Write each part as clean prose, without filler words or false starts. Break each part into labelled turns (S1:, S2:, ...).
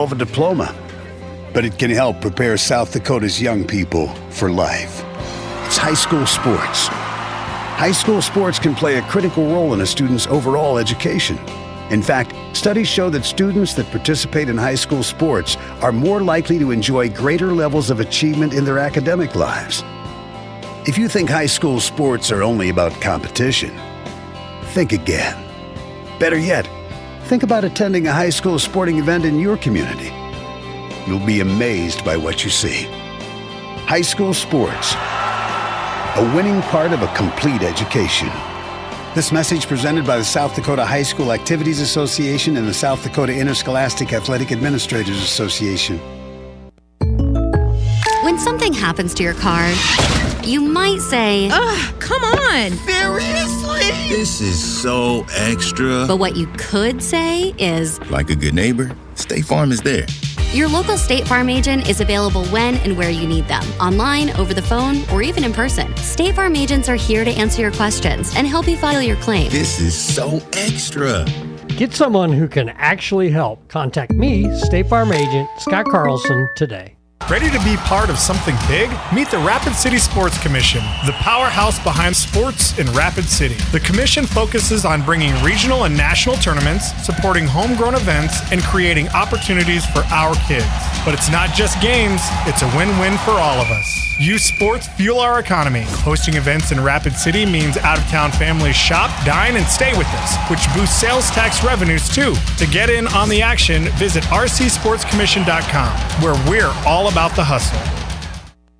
S1: of a diploma, but it can help prepare South Dakota's young people for life. It's high school sports. High school sports can play a critical role in a student's overall education. In fact, studies show that students that participate in high school sports are more likely to enjoy greater levels of achievement in their academic lives. If you think high school sports are only about competition, think again. Better yet, think about attending a high school sporting event in your community. You'll be amazed by what you see. High school sports, a winning part of a complete education. This message presented by the South Dakota High School Activities Association and the South Dakota Interscholastic Athletic Administrators Association.
S2: When something happens to your car, you might say,
S3: "Ugh, come on!
S4: Seriously? This is so extra."
S2: But what you could say is,
S4: like a good neighbor, State Farm is there.
S2: Your local State Farm agent is available when and where you need them, online, over the phone, or even in person. State Farm agents are here to answer your questions and help you file your claim.
S4: This is so extra.
S5: Get someone who can actually help. Contact me, State Farm agent Scott Carlson, today.
S6: Ready to be part of something big? Meet the Rapid City Sports Commission, the powerhouse behind sports in Rapid City. The commission focuses on bringing regional and national tournaments, supporting homegrown events, and creating opportunities for our kids. But it's not just games, it's a win-win for all of us. Youth sports fuel our economy. Hosting events in Rapid City means out-of-town families shop, dine, and stay with us, which boosts sales tax revenues too. To get in on the action, visit rcsportscommission.com, where we're all about the hustle.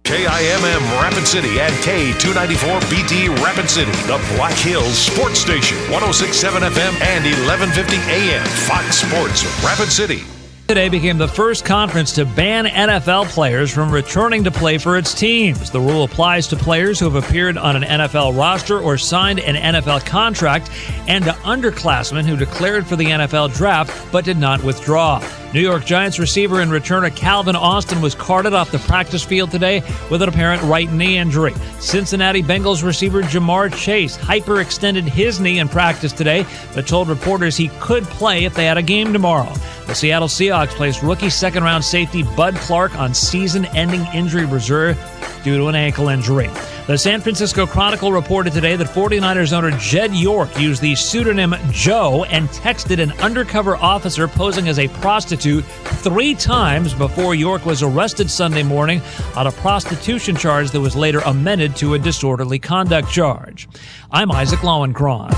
S7: KIMM Rapid City and K294BT Rapid City, the Black Hills Sports Station, 106.7 FM and 1150 AM, Fox Sports Rapid City.
S8: Today became the first conference to ban NFL players from returning to play for its teams. The rule applies to players who have appeared on an NFL roster or signed an NFL contract, and to underclassmen who declared for the NFL draft but did not withdraw. New York Giants receiver and returner Calvin Austin was carted off the practice field today with an apparent right knee injury. Cincinnati Bengals receiver Jamar Chase hyperextended his knee in practice today, but told reporters he could play if they had a game tomorrow. The Seattle Seahawks placed rookie second-round safety Bud Clark on season-ending injury reserve due to an ankle injury. The San Francisco Chronicle reported today that 49ers owner Jed York used the pseudonym Joe and texted an undercover officer posing as a prostitute 3 times before York was arrested Sunday morning on a prostitution charge that was later amended to a disorderly conduct charge. I'm Isaac Lowenkron.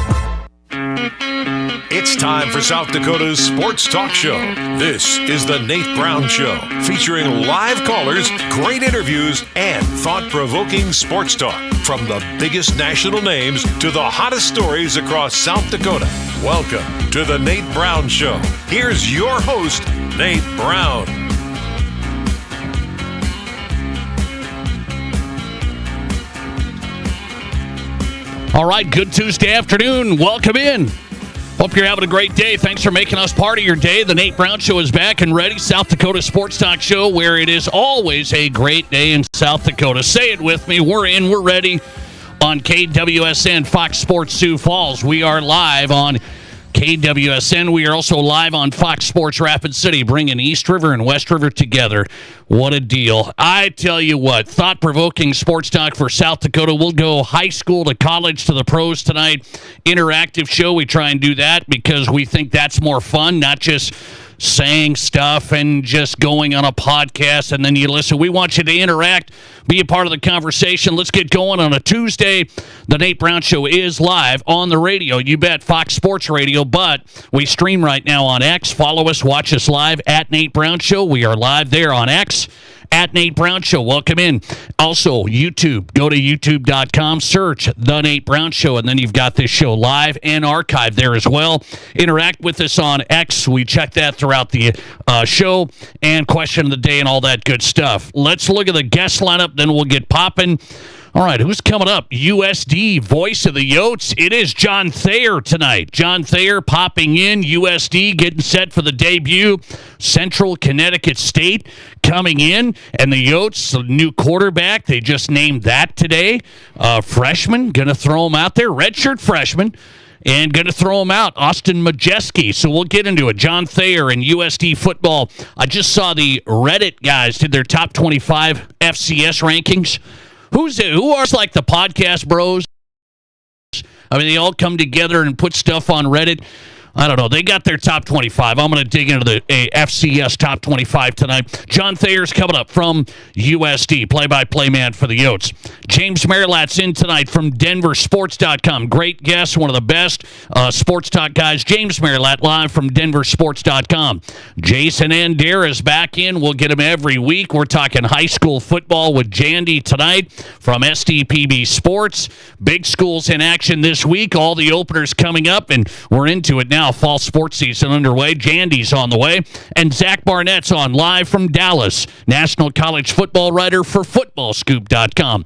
S7: It's time for South Dakota's Sports Talk Show. This is the Nate Brown Show, featuring live callers, great interviews, and thought-provoking sports talk. From the biggest national names to the hottest stories across South Dakota. Welcome to the Nate Brown Show. Here's your host, Nate Brown.
S9: All right, good Tuesday afternoon. Welcome in. Hope you're having a great day. Thanks for making us part of your day. The Nate Brown Show is back and ready. South Dakota Sports Talk Show, where it is always a great day in South Dakota. Say it with me. We're in. We're ready on KWSN Fox Sports Sioux Falls. We are live on KWSN. We are also live on Fox Sports Rapid City, bringing East River and West River together. What a deal. I tell you what, thought-provoking sports talk for South Dakota. We'll go high school to college to the pros tonight. Interactive show. We try and do that because we think that's more fun, not just saying stuff and just going on a podcast and then you listen. We want you to interact, be a part of the conversation. Let's get going on a Tuesday. The Nate Brown Show is live on the radio. You bet, Fox Sports Radio, but we stream right now on X. Follow us, watch us live at Nate Brown Show. We are live there on X. At Nate Brown Show. Welcome in. Also, YouTube. Go to youtube.com, search The Nate Brown Show, and then you've got this show live and archived there as well. Interact with us on X. We check that throughout the show, and question of the day and all that good stuff. Let's look at the guest lineup, then we'll get popping. All right, who's coming up? USD, voice of the Yotes. It is John Thayer tonight. John Thayer popping in. USD getting set for the debut. Central Connecticut State coming in. And the Yotes, the new quarterback, they just named that today. Freshman, going to throw him out there. Redshirt freshman. and going to throw him out. Austin Majeski. So we'll get into it. John Thayer and USD football. I just saw the Reddit guys did their top 25 FCS rankings. Who are like the podcast bros? I mean, they all come together and put stuff on Reddit. I don't know. They got their top 25. I'm going to dig into the FCS top 25 tonight. John Thayer's coming up from USD, play-by-play man for the Yotes. James Merilatt's in tonight from DenverSports.com. Great guest, one of the best sports talk guys. James Merilatt live from DenverSports.com. Jason Andera's back in. We'll get him every week. We're talking high school football with Jandy tonight from SDPB Sports. Big schools in action this week. All the openers coming up, and we're into it now. Fall sports season underway. Jandy's on the way. And Zach Barnett's on live from Dallas. National college football writer for FootballScoop.com.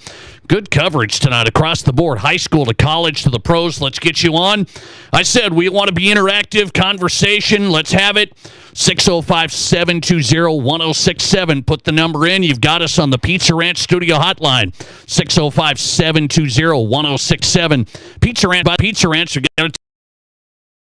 S9: Good coverage tonight across the board. High school to college to the pros. Let's get you on. I said we want to be interactive, conversation. Let's have it. 605-720-1067. Put the number in. You've got us on the Pizza Ranch Studio Hotline. 605-720-1067. Pizza Ranch. We got to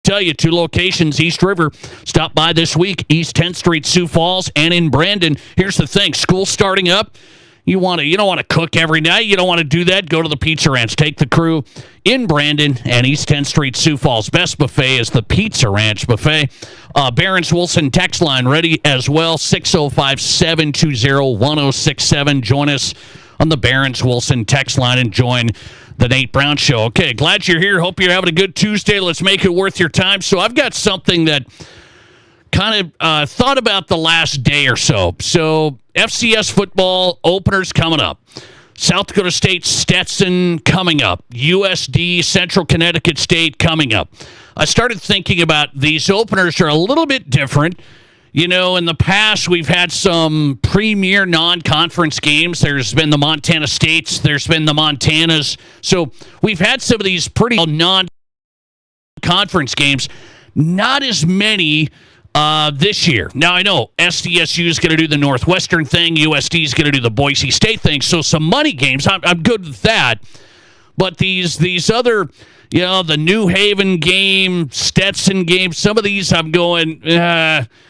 S9: tell you, 2 locations, East River. Stop by this week, East 10th Street, Sioux Falls, and in Brandon. Here's the thing, school starting up. You don't want to cook every night. You don't want to do that. Go to the Pizza Ranch. Take the crew in Brandon and East 10th Street, Sioux Falls. Best buffet is the Pizza Ranch buffet. Barron's Wilson text line ready as well. 605-720-1067. Join us on the Barron's Wilson text line and join the Nate Brown Show. Okay, glad you're here. Hope you're having a good Tuesday. Let's make it worth your time. So I've got something that kind of thought about the last day or so. So FCS football openers coming up. South Dakota State Stetson coming up. USD Central Connecticut State coming up. I started thinking about these openers are a little bit different. You know, in the past, we've had some premier non-conference games. There's been the Montana States. There's been the Montanas. So we've had some of these pretty non-conference games. Not as many this year. Now, I know SDSU is going to do the Northwestern thing. USD is going to do the Boise State thing. So some money games. I'm good with that. But these other, you know, the New Haven game, Stetson game, some of these I'm going,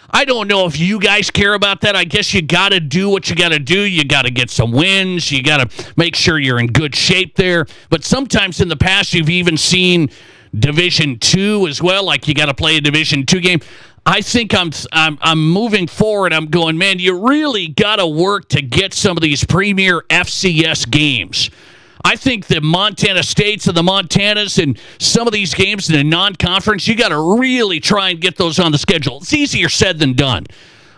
S9: I don't know if you guys care about that. I guess you got to do what you got to do. You got to get some wins. You got to make sure you're in good shape there. But sometimes in the past, you've even seen Division II as well. Like you got to play a Division II game. I think I'm moving forward. I'm going, man, you really got to work to get some of these premier FCS games. I think the Montana States and the Montanas and some of these games in the non-conference, you got to really try and get those on the schedule. It's easier said than done.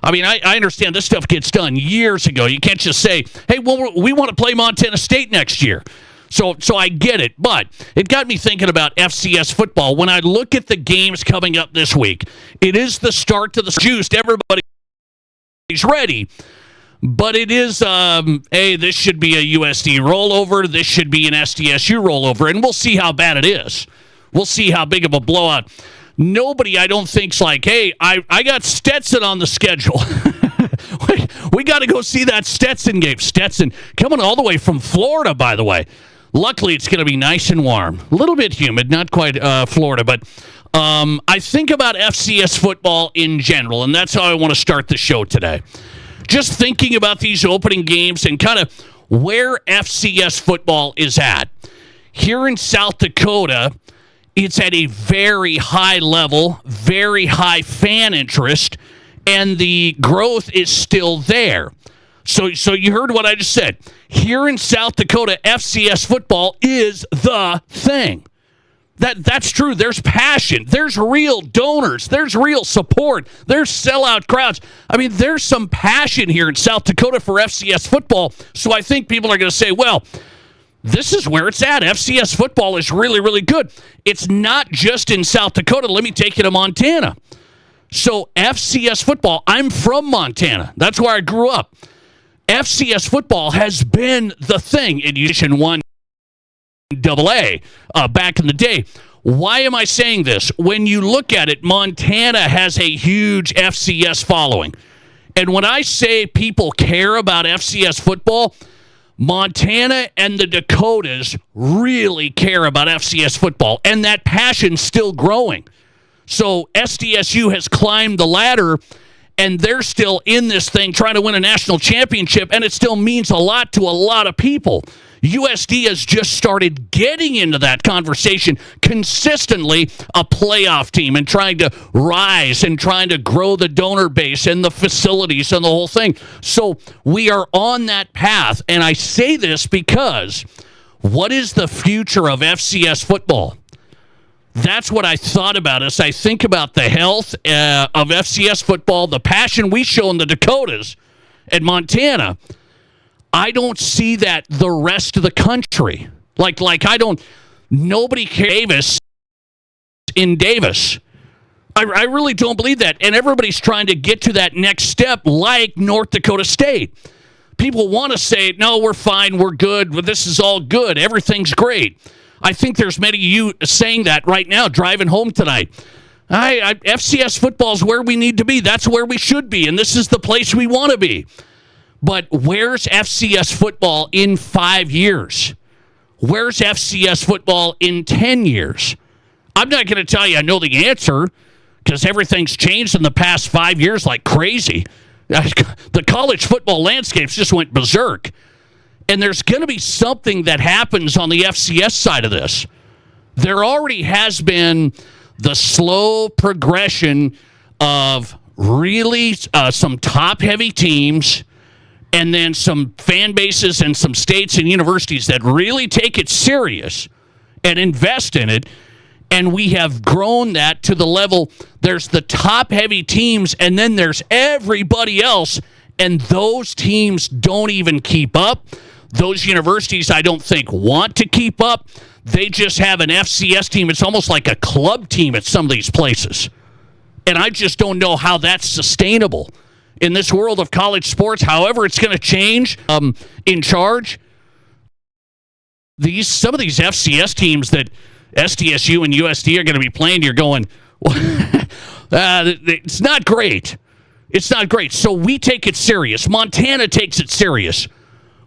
S9: I mean, I understand this stuff gets done years ago. You can't just say, hey, well, we want to play Montana State next year. So I get it, but it got me thinking about FCS football. When I look at the games coming up this week, it is the start to the juiced. Everybody's ready. But it is, hey, this should be a USD rollover. This should be an SDSU rollover. And we'll see how bad it is. We'll see how big of a blowout. Nobody, I don't think, is like, hey, I got Stetson on the schedule. we got to go see that Stetson game. Stetson coming all the way from Florida, by the way. Luckily, it's going to be nice and warm. A little bit humid, not quite Florida. But I think about FCS football in general, and that's how I want to start the show today. Just thinking about these opening games and kind of where FCS football is at. Here in South Dakota, it's at a very high level, very high fan interest, and the growth is still there. So you heard what I just said. Here in South Dakota, FCS football is the thing. That's true. There's passion. There's real donors. There's real support. There's sellout crowds. I mean, there's some passion here in South Dakota for FCS football. So I think people are going to say, well, this is where it's at. FCS football is really, really good. It's not just in South Dakota. Let me take you to Montana. So FCS football, I'm from Montana. That's where I grew up. FCS football has been the thing in Division I AA back in the day. Why am I saying this? When you look at it, Montana has a huge FCS following. And when I say people care about FCS football, Montana and the Dakotas really care about FCS football, and that passion's still growing. So SDSU has climbed the ladder, and they're still in this thing trying to win a national championship, and it still means a lot to a lot of people. USD has just started getting into that conversation consistently, a playoff team, and trying to rise and trying to grow the donor base and the facilities and the whole thing. So we are on that path, and I say this because what is the future of FCS football? That's what I thought about as I think about the health of FCS football, the passion we show in the Dakotas and Montana. I don't see that the rest of the country. Nobody cares in Davis. I really don't believe that. And everybody's trying to get to that next step like North Dakota State. People want to say, no, we're fine, we're good, this is all good, everything's great. I think there's many of you saying that right now, driving home tonight. FCS football is where we need to be. That's where we should be, and this is the place we want to be. But where's FCS football in 5 years? Where's FCS football in 10 years? I'm not going to tell you I know the answer because everything's changed in the past 5 years like crazy. The college football landscapes just went berserk. And there's going to be something that happens on the FCS side of this. There already has been the slow progression of really some top-heavy teams and then some fan bases and some states and universities that really take it serious and invest in it. And we have grown that to the level, there's the top-heavy teams, and then there's everybody else, and those teams don't even keep up. Those universities, I don't think, want to keep up. They just have an FCS team. It's almost like a club team at some of these places. And I just don't know how that's sustainable in this world of college sports. However it's going to change in charge. Some of these FCS teams that SDSU and USD are going to be playing, you're going, it's not great. It's not great. So we take it serious. Montana takes it serious.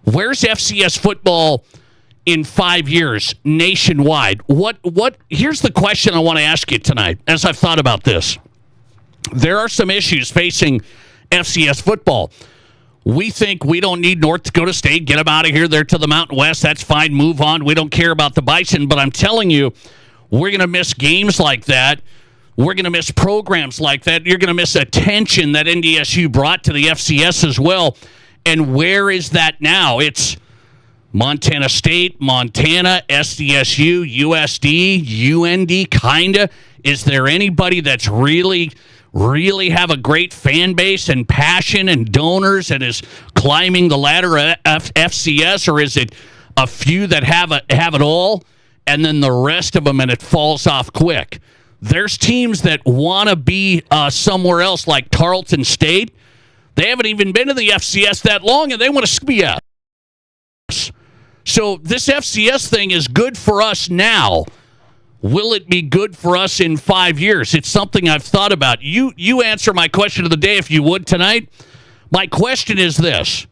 S9: Where's FCS football in 5 years nationwide? Here's the question I want to ask you tonight as I've thought about this. There are some issues facing FCS football. We think we don't need North Dakota State. Get them out of here. They're to the Mountain West. That's fine. Move on. We don't care about the Bison. But I'm telling you, we're going to miss games like that. We're going to miss programs like that. You're going to miss attention that NDSU brought to the FCS as well. And where is that now? It's Montana State, Montana, SDSU, USD, UND, kind of. Is there anybody that's really have a great fan base and passion and donors and is climbing the ladder at FCS, or is it a few that have it all and then the rest of them and it falls off quick? There's teams that want to be somewhere else like Tarleton State. They haven't even been in the FCS that long and they want to be us. So this FCS thing is good for us now. Will it be good for us in 5 years? It's something I've thought about. You answer my question of the day if you would tonight. My question is this.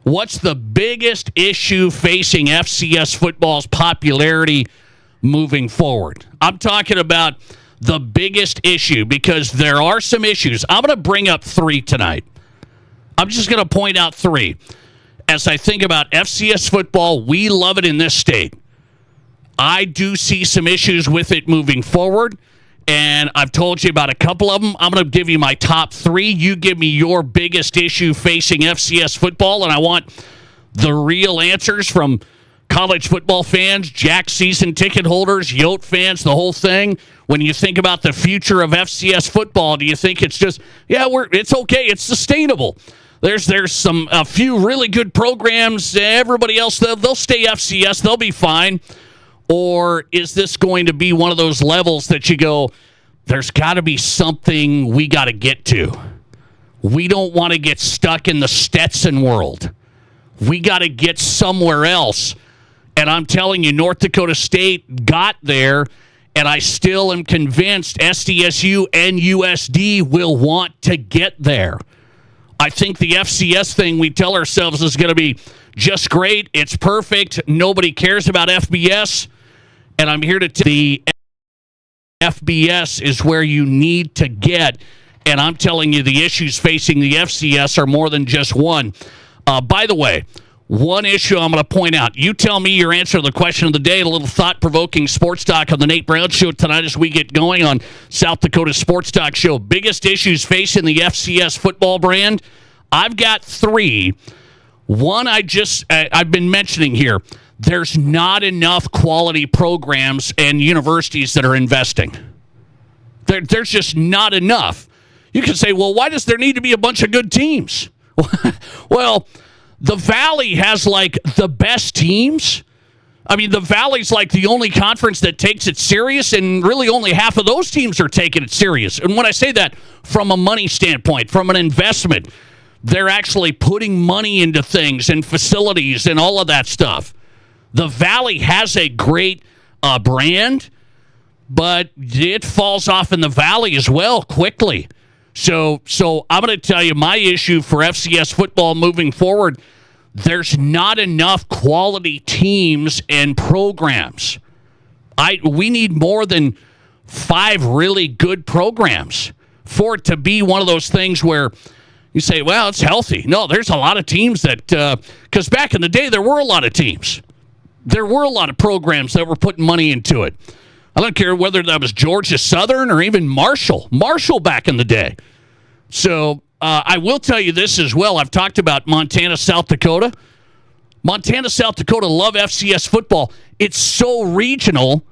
S9: What's the biggest issue facing FCS football's popularity moving forward? I'm talking about the biggest issue because there are some issues. I'm going to bring up 3 tonight. I'm just going to point out 3. As I think about FCS football, we love it in this state. I do see some issues with it moving forward, and I've told you about a couple of them. I'm going to give you my top 3. You give me your biggest issue facing FCS football, and I want the real answers from college football fans, Jack season ticket holders, Yote fans, the whole thing. When you think about the future of FCS football, do you think it's just, it's okay, it's sustainable? There's a few really good programs. Everybody else, they'll stay FCS. They'll be fine. Or is this going to be one of those levels that you go, there's got to be something we got to get to. We don't want to get stuck in the Stetson world. We got to get somewhere else. And I'm telling you, North Dakota State got there, and I still am convinced SDSU and USD will want to get there. I think the FCS thing we tell ourselves is going to be just great. It's perfect. Nobody cares about FBS. And I'm here to tell you the FBS is where you need to get. And I'm telling you, the issues facing the FCS are more than just one. By the way, one issue I'm going to point out. You tell me your answer to the question of the day. A little thought-provoking sports talk on the Nate Brown Show tonight as we get going on South Dakota Sports Talk Show. Biggest issues facing the FCS football brand. I've got 3. One I've been mentioning here. There's not enough quality programs and universities that are investing. There's just not enough. You can say, well, why does there need to be a bunch of good teams? Well, the Valley has like the best teams. I mean, the Valley's like the only conference that takes it serious, and really only half of those teams are taking it serious. And when I say that from a money standpoint, from an investment, they're actually putting money into things and facilities and all of that stuff. The Valley has a great brand, but it falls off in the Valley as well quickly. So I'm going to tell you my issue for FCS football moving forward. There's not enough quality teams and programs. We need more than 5 really good programs for it to be one of those things where you say, well, it's healthy. No, there's a lot of teams that, because back in the day, there were a lot of teams. There were a lot of programs that were putting money into it. I don't care whether that was Georgia Southern or even Marshall back in the day. So I will tell you this as well. I've talked about Montana, South Dakota. Montana, South Dakota love FCS football. It's so regional,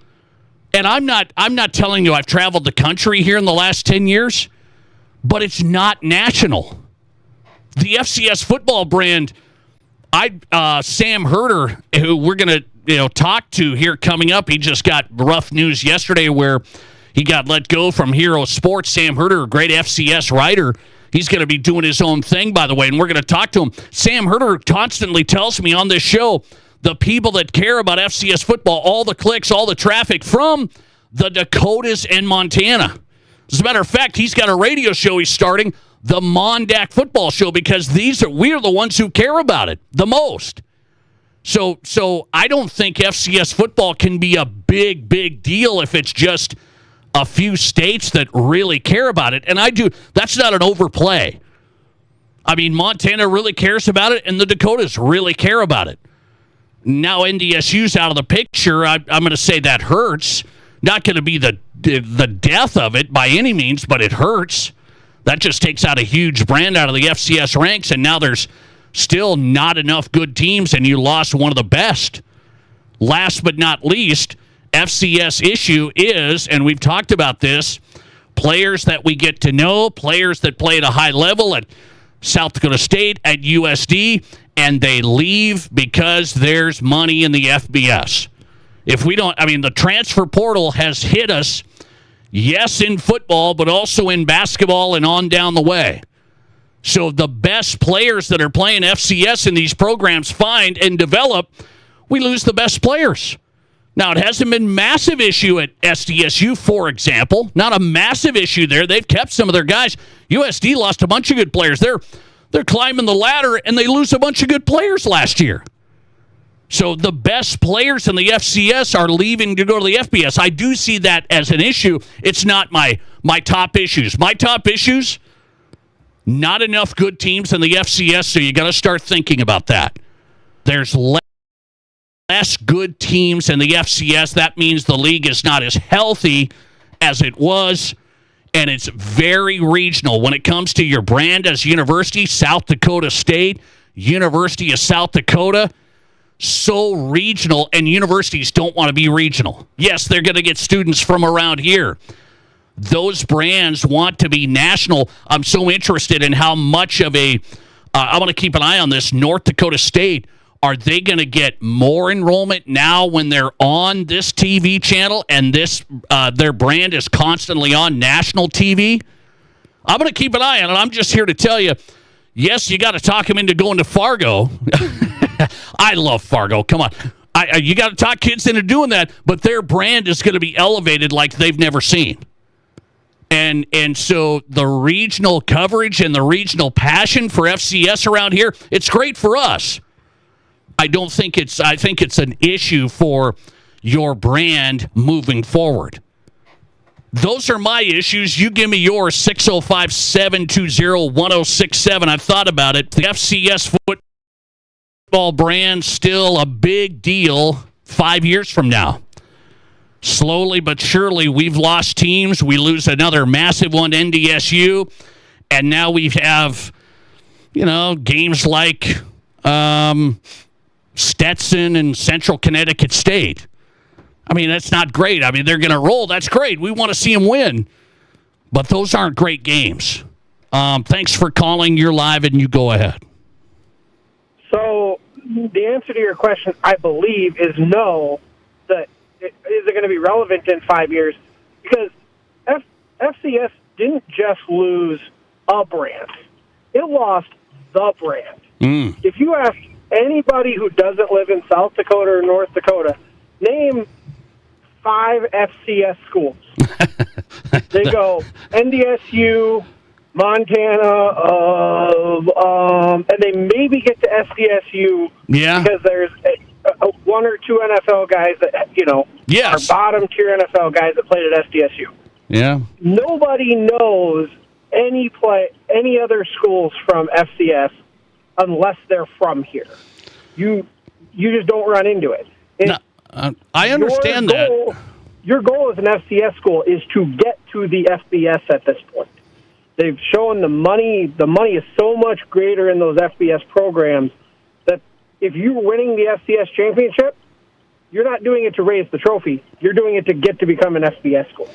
S9: and I'm not telling you I've traveled the country here in the last 10 years, but it's not national. The FCS football brand, Sam Herder, who we're going to talk to here coming up. He just got rough news yesterday where he got let go from Hero Sports. Sam Herder, a great FCS writer. He's going to be doing his own thing, by the way, and we're going to talk to him. Sam Herder constantly tells me on this show, the people that care about FCS football, all the clicks, all the traffic from the Dakotas and Montana. As a matter of fact, he's got a radio show he's starting, the Mondac Football Show, because we're the ones who care about it the most. So I don't think FCS football can be a big, big deal if it's just a few states that really care about it. And that's not an overplay. I mean, Montana really cares about it, and the Dakotas really care about it. Now NDSU's out of the picture. I'm going to say that hurts. Not going to be the death of it by any means, but it hurts. That just takes out a huge brand out of the FCS ranks, and now there's still not enough good teams, and you lost one of the best. Last but not least, FCS issue is, and we've talked about this, players that we get to know, players that play at a high level at South Dakota State, at USD, and they leave because there's money in the FBS. The transfer portal has hit us, yes, in football, but also in basketball and on down the way. So the best players that are playing FCS in these programs find and develop, we lose the best players. Now, it hasn't been a massive issue at SDSU, for example. Not a massive issue there. They've kept some of their guys. USD lost a bunch of good players. They're climbing the ladder, and they lose a bunch of good players last year. So the best players in the FCS are leaving to go to the FBS. I do see that as an issue. It's not my top issues. My top issues, not enough good teams in the FCS, so you got to start thinking about that. There's less good teams in the FCS. That means the league is not as healthy as it was, and it's very regional. When it comes to your brand as university, South Dakota State, University of South Dakota, so regional, and universities don't want to be regional. Yes, they're going to get students from around here. Those brands want to be national. I'm so interested in how much of I want to keep an eye on this. North Dakota State, are they going to get more enrollment now when they're on this TV channel and their brand is constantly on national TV? I'm going to keep an eye on it. I'm just here to tell you, yes, you got to talk them into going to Fargo. I love Fargo. Come on. You got to talk kids into doing that, but their brand is going to be elevated like they've never seen. And so the regional coverage and the regional passion for FCS around here, it's great for us. I think it's an issue for your brand moving forward. Those are my issues. You give me yours, 605-720-1067. I've thought about it. The FCS football brand still a big deal 5 years from now. Slowly but surely, we've lost teams. We lose another massive one, NDSU. And now we have, games like Stetson and Central Connecticut State. I mean, that's not great. I mean, they're going to roll. That's great. We want to see them win. But those aren't great games. Thanks for calling. You're live, and you go ahead.
S3: So the answer to your question, I believe, is no. Is it going to be relevant in 5 years? Because FCS didn't just lose a brand. It lost the brand. If you ask anybody who doesn't live in South Dakota or North Dakota, name 5 FCS schools. They go NDSU, Montana, and they maybe get to SDSU because there's one or two NFL guys that, are bottom tier NFL guys that played at SDSU.
S9: Yeah. Nobody
S3: knows any other schools from FCS unless they're from here. You just don't run into it.
S9: I understand that.
S3: Your goal as an FCS school is to get to the FBS at this point. They've shown the money. The money is so much greater in those FBS programs that if you're winning the FCS championship, you're not doing it to raise the trophy. You're doing it to get to become an FBS school.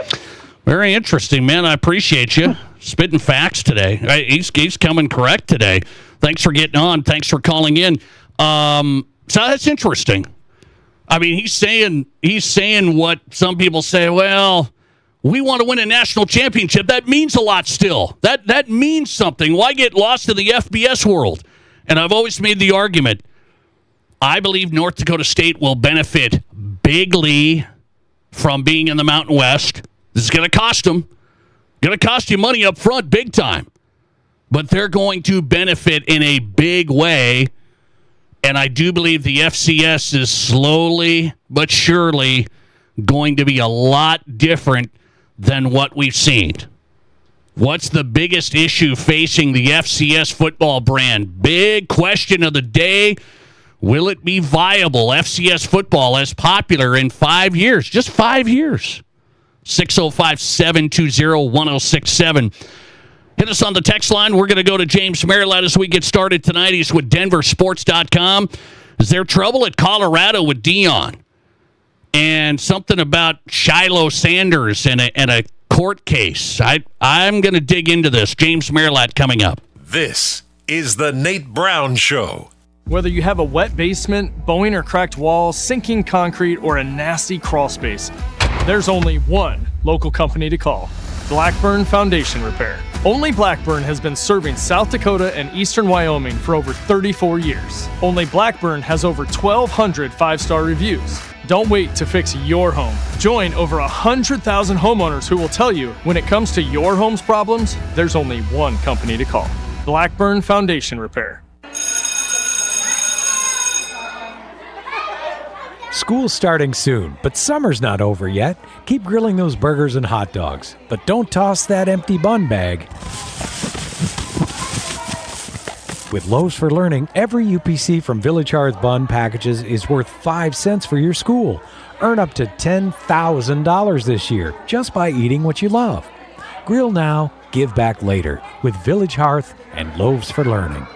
S9: Very interesting, man. I appreciate you spitting facts today. He's coming correct today. Thanks for getting on. Thanks for calling in. So that's interesting. I mean, he's saying what some people say, well, we want to win a national championship. That means a lot still. That means something. Why get lost in the FBS world? And I've always made the argument, I believe North Dakota State will benefit bigly from being in the Mountain West. This is going to cost them. Going to cost you money up front big time. But they're going to benefit in a big way. And I do believe the FCS is slowly but surely going to be a lot different than what we've seen. What's the biggest issue facing the FCS football brand? Big question of the day. Will it be viable? FCS football as popular in 5 years? Just 5 years. 605-720-1067. Hit us on the text line. We're going to go to James Merilatt as we get started tonight. He's with DenverSports.com. Is there trouble at Colorado with Dion? And something about Shiloh Sanders and a court case. I'm going to dig into this. James Merilatt coming up.
S7: This is the Nate Brown Show.
S10: Whether you have a wet basement, bowing or cracked walls, sinking concrete, or a nasty crawl space, there's only one local company to call. Blackburn Foundation Repair. Only Blackburn has been serving South Dakota and eastern Wyoming for over 34 years. Only Blackburn has over 1,200 five-star reviews. Don't wait to fix your home. Join over 100,000 homeowners who will tell you when it comes to your home's problems, there's only one company to call. Blackburn Foundation Repair.
S11: School's starting soon, but summer's not over yet. Keep grilling those burgers and hot dogs, but don't toss that empty bun bag. With Loaves for Learning, every UPC from Village Hearth Bun packages is worth 5 cents for your school. Earn up to $10,000 this year just by eating what you love. Grill now, give back later with Village Hearth and Loaves for Learning.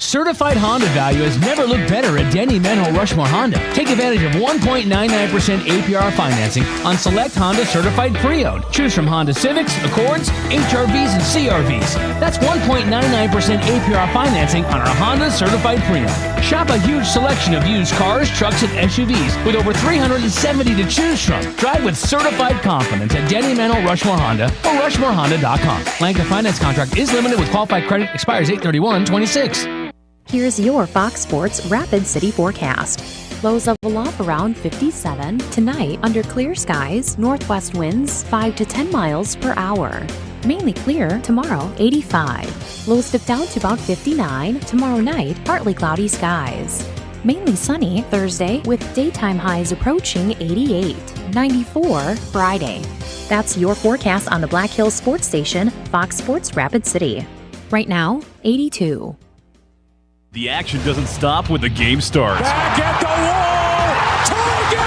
S12: Certified Honda value has never looked better at Denny Menho Rushmore Honda. Take advantage of 1.99% APR financing on select Honda certified pre-owned. Choose from Honda Civics, Accords, HRVs, and CRVs. That's 1.99% APR financing on our Honda certified pre-owned. Shop a huge selection of used cars, trucks, and SUVs with over 370 to choose from. Drive with certified confidence at Denny Menho Rushmore Honda or RushmoreHonda.com. Length of finance contract is limited with qualified credit. Expires 8/31/26.
S13: Here's your Fox Sports Rapid City forecast. Lows level off around 57. Tonight, under clear skies, northwest winds 5 to 10 miles per hour. Mainly clear, tomorrow 85. Lows dip down to about 59. Tomorrow night, partly cloudy skies. Mainly sunny Thursday with daytime highs approaching 88. 94 Friday. That's your forecast on the Black Hills Sports Station, Fox Sports Rapid City. Right now, 82.
S14: The action doesn't stop when the game starts.
S15: Back at the wall! Tie game!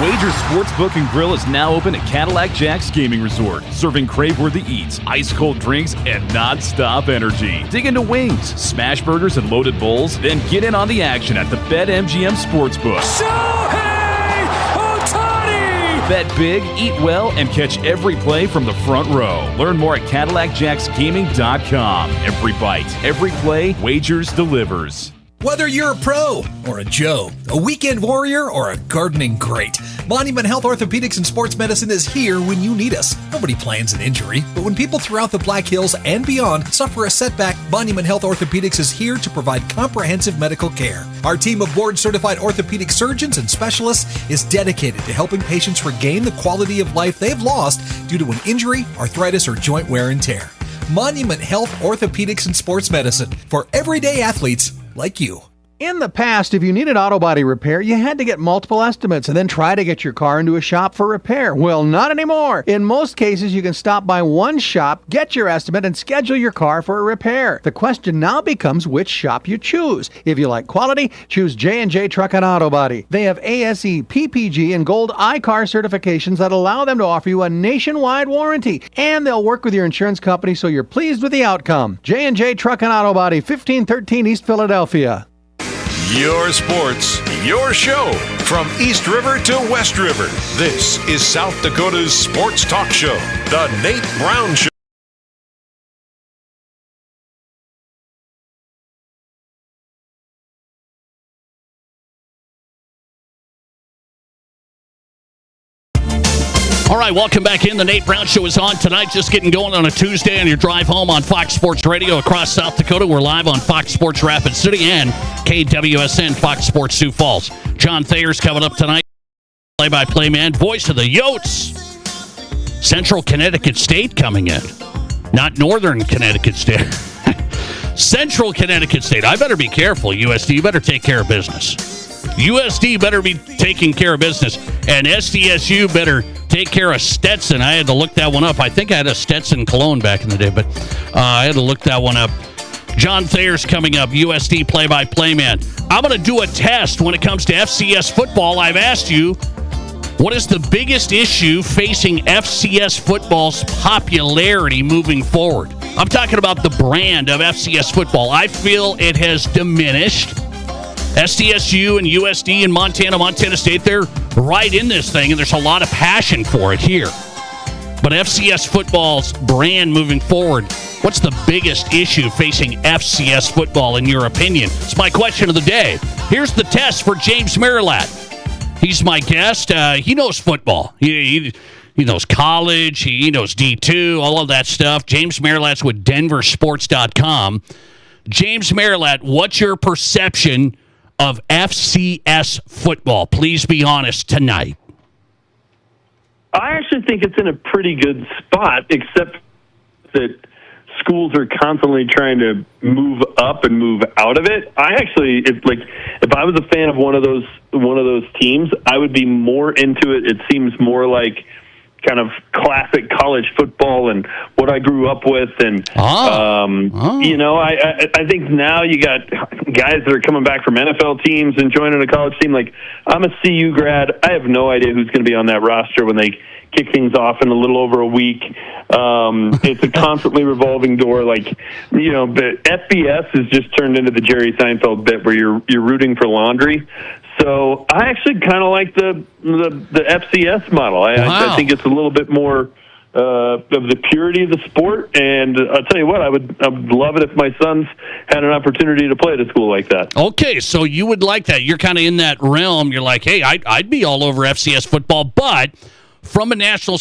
S14: Wager Sportsbook and Grill is now open at Cadillac Jack's Gaming Resort, serving crave-worthy eats, ice-cold drinks, and non-stop energy. Dig into wings, smash burgers, and loaded bowls, then get in on the action at the BetMGM Sportsbook.
S15: Shohei Ohtani!
S14: Bet big, eat well, and catch every play from the front row. Learn more at CadillacJacksGaming.com. Every bite, every play, Wagers delivers.
S16: Whether you're a pro or a Joe, a weekend warrior or a gardening great, Monument Health Orthopedics and Sports Medicine is here when you need us. Nobody plans an injury, but when people throughout the Black Hills and beyond suffer a setback, Monument Health Orthopedics is here to provide comprehensive medical care. Our team of board-certified orthopedic surgeons and specialists is dedicated to helping patients regain the quality of life they've lost due to an injury, arthritis, or joint wear and tear. Monument Health Orthopedics and Sports Medicine for everyday athletes like you.
S17: In the past, if you needed auto body repair, you had to get multiple estimates and then try to get your car into a shop for repair. Well, not anymore. In most cases, you can stop by one shop, get your estimate, and schedule your car for a repair. The question now becomes which shop you choose. If you like quality, choose J&J Truck and Auto Body. They have ASE, PPG, and Gold iCar certifications that allow them to offer you a nationwide warranty. And they'll work with your insurance company so you're pleased with the outcome. J&J Truck and Auto Body, 1513 East Philadelphia.
S7: Your sports, your show. From East River to West River, this is South Dakota's sports talk show, The Nate Brown Show.
S9: All right, welcome back in. The Nate Brown Show is on tonight, just getting going on a Tuesday on your drive home on Fox Sports Radio across South Dakota. We're live on Fox Sports Rapid City and KWSN Fox Sports Sioux Falls. John Thayer's coming up tonight. Play-by-play man, voice of the Yotes. Central Connecticut State coming in. Not Northern Connecticut State. Central Connecticut State. I better be careful, USD. You better take care of business. USD better be taking care of business. And SDSU better take care of Stetson. I had to look that one up. I think I had a Stetson cologne back in the day, but I had to look that one up. John Thayer's coming up, USD play-by-play man. I'm going to do a test when it comes to FCS football. I've asked you, what is the biggest issue facing FCS football's popularity moving forward? I'm talking about the brand of FCS football. I feel it has diminished. SDSU and USD and Montana State, they're right in this thing, and there's a lot of passion for it here. But FCS football's brand moving forward, what's the biggest issue facing FCS football in your opinion? It's my question of the day. Here's the test for James Merilatt. He's my guest. He knows football. He knows college. He knows D2, all of that stuff. James Merilatt's with denversports.com. James Merilatt, what's your perception of FCS football? Please be honest tonight.
S18: I actually think it's in a pretty good spot, except that schools are constantly trying to move up and move out of it. If I was a fan of one of those teams, I would be more into it. It seems more like kind of classic college football and what I grew up with. And, I think now you got guys that are coming back from NFL teams and joining a college team. Like, I'm a CU grad. I have no idea who's going to be on that roster when they kick things off in a little over a week. It's a constantly revolving door. But FBS has just turned into the Jerry Seinfeld bit where you're rooting for laundry. So I actually kind of like the FCS model. I think it's a little bit more of the purity of the sport. And I'll tell you what, I would love it if my sons had an opportunity to play at a school like that.
S9: Okay, so you would like that. You're kind of in that realm. You're like, hey, I'd be all over FCS football. But from a national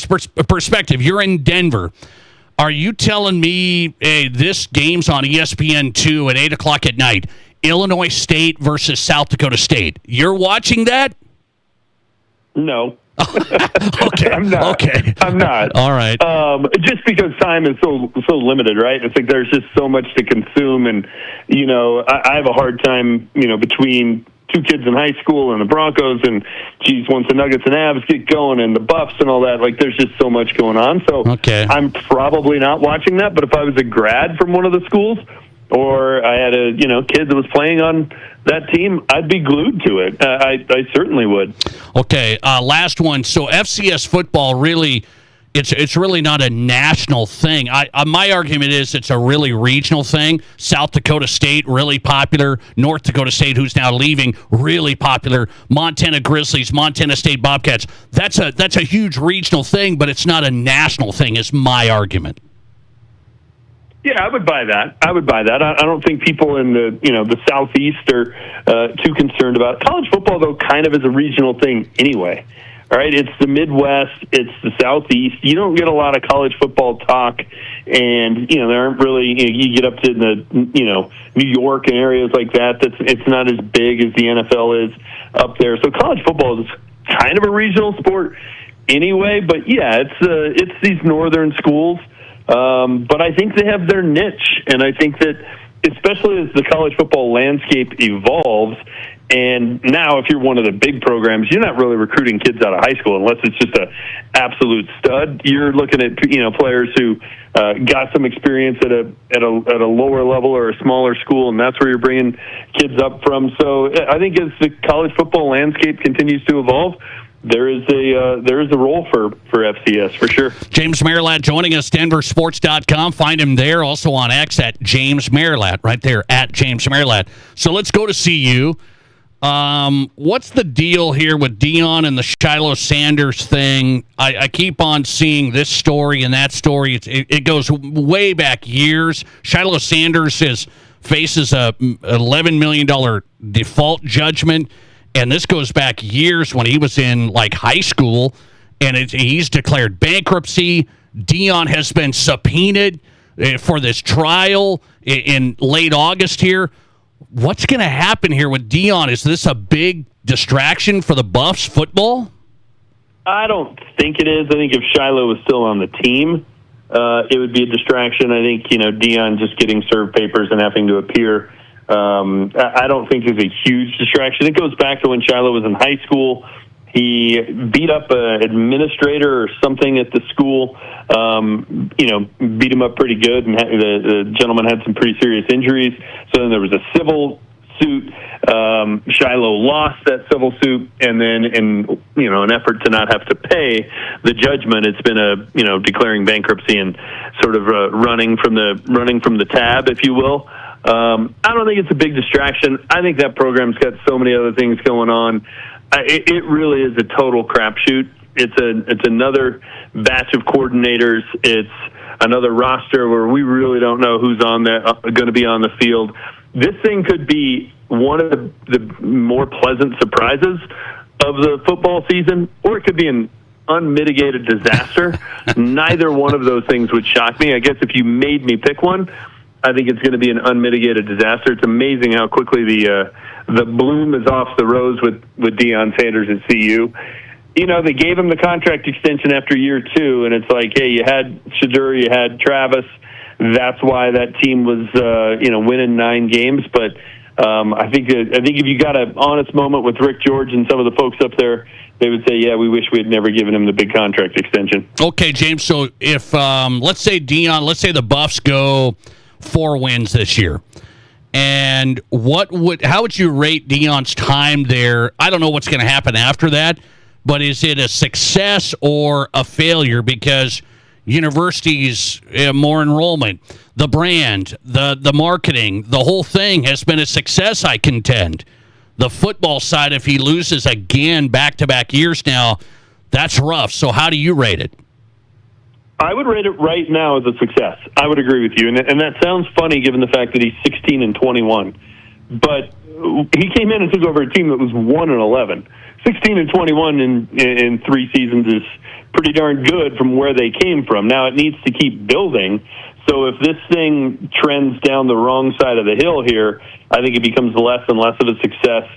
S9: perspective, you're in Denver. Are you telling me, hey, this game's on ESPN2 at 8 o'clock at night? Illinois State versus South Dakota State. You're watching that?
S18: No.
S9: Okay.
S18: I'm not.
S9: Okay.
S18: I'm not.
S9: All right.
S18: Just because time is so limited, right? It's like there's just so much to consume, and I have a hard time, between two kids in high school and the Broncos and, geez, once the Nuggets and Avs get going and the Buffs and all that, like there's just so much going on. So I'm probably not watching that, but if I was a grad from one of the schools or I had a kid that was playing on that team, I'd be glued to it. I certainly would.
S9: Okay, last one. So FCS football really... It's really not a national thing. My argument is it's a really regional thing. South Dakota State, really popular. North Dakota State, who's now leaving, really popular. Montana Grizzlies, Montana State Bobcats. That's a huge regional thing, but it's not a national thing, is my argument.
S18: Yeah, I would buy that. I don't think people in the Southeast are too concerned about it. College football, though, kind of is a regional thing anyway. All right, it's the Midwest, it's the Southeast. You don't get a lot of college football talk, and there aren't really. You get up to the New York and areas like that. It's not as big as the NFL is up there. So college football is kind of a regional sport anyway. But yeah, it's these northern schools, but I think they have their niche, and I think that especially as the college football landscape evolves. And now, if you're one of the big programs, you're not really recruiting kids out of high school unless it's just an absolute stud. You're looking at players who got some experience at a lower level or a smaller school, and that's where you're bringing kids up from. So I think as the college football landscape continues to evolve, there is a role for FCS for sure.
S9: James Merilatt joining us, denversports.com. Find him there, also on X at James Merilatt, right there at James Merilatt. So let's go to CU. What's the deal here with Deion and the Shiloh Sanders thing? I keep on seeing this story and that story. It goes way back years. Shiloh Sanders faces a $11 million default judgment, and this goes back years when he was in high school, and he's declared bankruptcy. Deion has been subpoenaed for this trial in late August here. What's going to happen here with Deion? Is this a big distraction for the Buffs football?
S18: I don't think it is. I think if Shiloh was still on the team, it would be a distraction. I think, Deion just getting served papers and having to appear, I don't think is a huge distraction. It goes back to when Shiloh was in high school. He beat up an administrator or something at the school, beat him up pretty good, and the gentleman had some pretty serious injuries. So then there was a civil suit. Shiloh lost that civil suit, and then in an effort to not have to pay the judgment, it's been declaring bankruptcy and sort of running from the tab, if you will. I don't think it's a big distraction. I think that program's got so many other things going on. It really is a total crapshoot. It's another batch of coordinators. It's another roster where we really don't know who's going to be on the field. This thing could be one of the more pleasant surprises of the football season, or it could be an unmitigated disaster. Neither one of those things would shock me. I guess if you made me pick one, I think it's going to be an unmitigated disaster. It's amazing how quickly the bloom is off the rose with Deion Sanders at CU. They gave him the contract extension after year 2, and it's like, hey, you had Shadur, you had Travis. That's why that team was, winning 9 games. But I think if you got an honest moment with Rick George and some of the folks up there, they would say, yeah, we wish we had never given him the big contract extension.
S9: Okay, James. So if let's say the Buffs go 4 wins this year, and how would you rate Deion's time there? I don't know what's going to happen after that, but is it a success or a failure? Because universities, more enrollment, the brand, the marketing, the whole thing has been a success, I contend. The football side, if he loses again back-to-back years now, that's rough. So how do you rate it?
S18: I would rate it right now as a success. I would agree with you. And that sounds funny given the fact that he's 16-21. But he came in and took over a team that was 1-11. 16-21 in 3 seasons is pretty darn good from where they came from. Now it needs to keep building. So if this thing trends down the wrong side of the hill here, I think it becomes less and less of a success.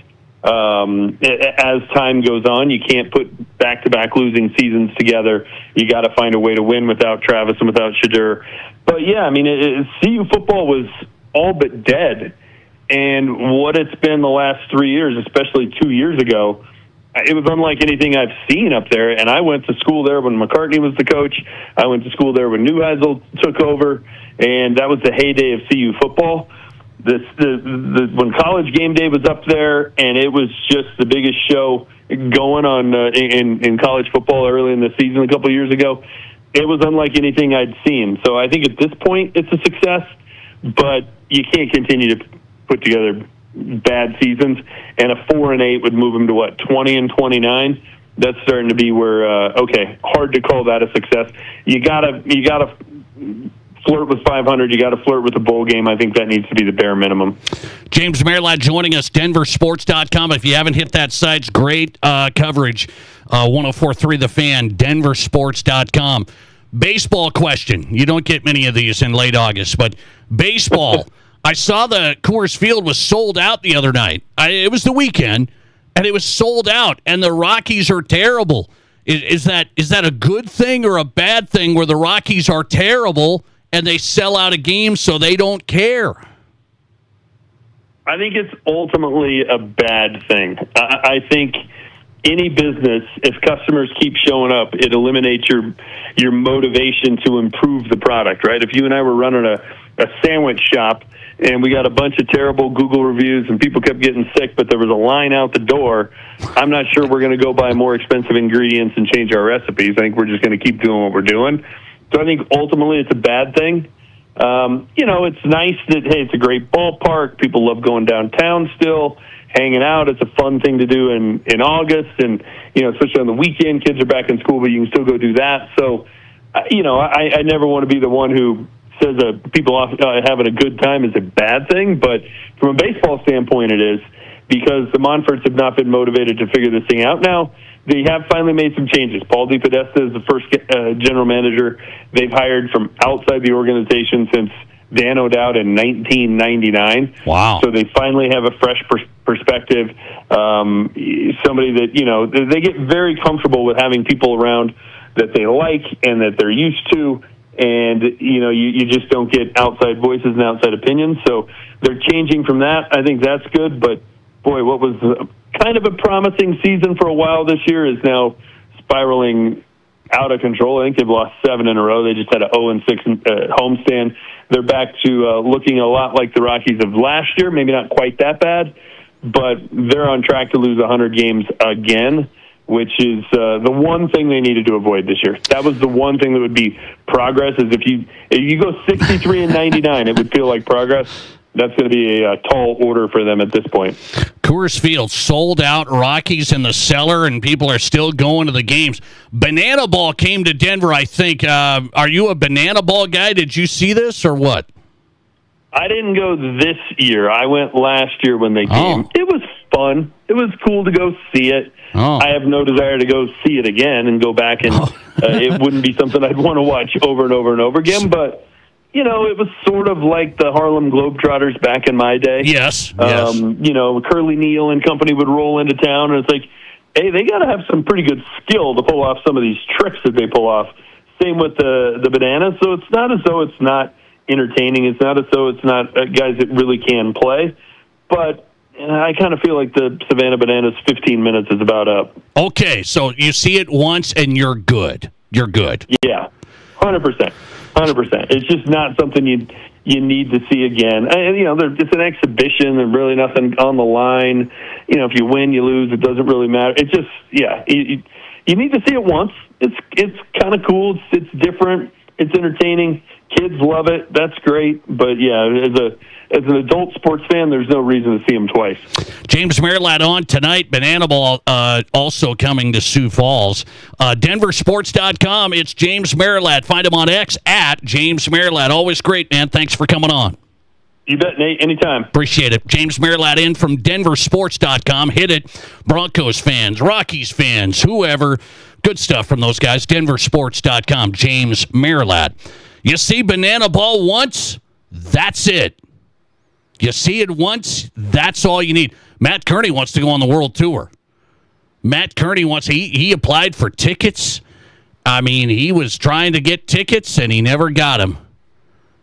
S18: As time goes on, you can't put back-to-back losing seasons together. You got to find a way to win without Travis and without Shadur. But yeah, I mean, CU football was all but dead, and what it's been the last 3 years, especially 2 years ago, it was unlike anything I've seen up there. And I went to school there when McCartney was the coach. I went to school there when Neuheisel took over, and that was the heyday of CU football. When College Game Day was up there, and it was just the biggest show going on in college football early in the season a couple of years ago. It was unlike anything I'd seen. So I think at this point it's a success, but you can't continue to put together bad seasons, and a 4-8 would move them to 20-29. That's starting to be where hard to call that a success. You gotta flirt with 500. You got to flirt with the bowl game. I think that needs to be the bare minimum.
S9: James Merilatt joining us, denversports.com. If you haven't hit that site, it's great coverage. 104.3 The Fan, denversports.com. Baseball question. You don't get many of these in late August, but baseball. I saw the Coors Field was sold out the other night. It was the weekend, and it was sold out, and the Rockies are terrible. Is that a good thing or a bad thing where the Rockies are terrible and they sell out a game so they don't care?
S18: I think it's ultimately a bad thing. I think any business, if customers keep showing up, it eliminates your motivation to improve the product, right? If you and I were running a sandwich shop and we got a bunch of terrible Google reviews and people kept getting sick, but there was a line out the door, I'm not sure we're going to go buy more expensive ingredients and change our recipes. I think we're just going to keep doing what we're doing. So I think ultimately it's a bad thing. It's nice that, hey, it's a great ballpark. People love going downtown still, hanging out. It's a fun thing to do in August. And, especially on the weekend, kids are back in school, but you can still go do that. So, I never want to be the one who says people having a good time is a bad thing. But from a baseball standpoint, it is, because the Monforts have not been motivated to figure this thing out. Now, they have finally made some changes. Paul DePodesta is the first general manager they've hired from outside the organization since Dan O'Dowd in 1999.
S9: Wow.
S18: So they finally have a fresh perspective. Somebody that, they get very comfortable with having people around that they like and that they're used to. And, you just don't get outside voices and outside opinions. So they're changing from that. I think that's good. But, boy, what was kind of a promising season for a while this year is now spiraling out of control. I think they've lost 7 in a row. They just had an 0-6 homestand. They're back to looking a lot like the Rockies of last year, maybe not quite that bad, but they're on track to lose 100 games again, which is the one thing they needed to avoid this year. That was the one thing that would be progress, is if you go 63-99, it would feel like progress. That's going to be a tall order for them at this point.
S9: Coors Field sold out, Rockies in the cellar, and people are still going to the games. Banana Ball came to Denver, I think. Are you a Banana Ball guy? Did you see this or what?
S18: I didn't go this year. I went last year when they came. It was fun. It was cool to go see it. I have no desire to go see it again and go back, and it wouldn't be something I'd want to watch over and over and over again, but it was sort of like the Harlem Globetrotters back in my day.
S9: Yes.
S18: Curly Neal and company would roll into town, and it's like, hey, they got to have some pretty good skill to pull off some of these tricks that they pull off. Same with the Bananas. So it's not as though it's not entertaining. It's not as though it's not guys that really can play. But I kind of feel like the Savannah Bananas 15 minutes is about up.
S9: Okay, so you see it once and you're good. You're good.
S18: Yeah, 100%. 100%. It's just not something you need to see again. It's an exhibition and really nothing on the line. If you win, you lose, it doesn't really matter. It's just, you need to see it once. It's kind of cool. It's different. It's entertaining. Kids love it. That's great. But as an adult sports fan, there's no reason to see them twice.
S9: James Merilatt on tonight. Banana Ball also coming to Sioux Falls. Denversports.com. It's James Merilatt. Find him on X at James Merilatt. Always great, man. Thanks for coming on.
S18: You bet, Nate. Anytime.
S9: Appreciate it. James Merilatt in from Denversports.com. Hit it. Broncos fans, Rockies fans, whoever. Good stuff from those guys. Denversports.com. James Merilatt. You see Banana Ball once, that's it. You see it once, that's all you need. Matt Kearney wants to go on the world tour. Matt Kearney he applied for tickets. I mean, he was trying to get tickets, and he never got them.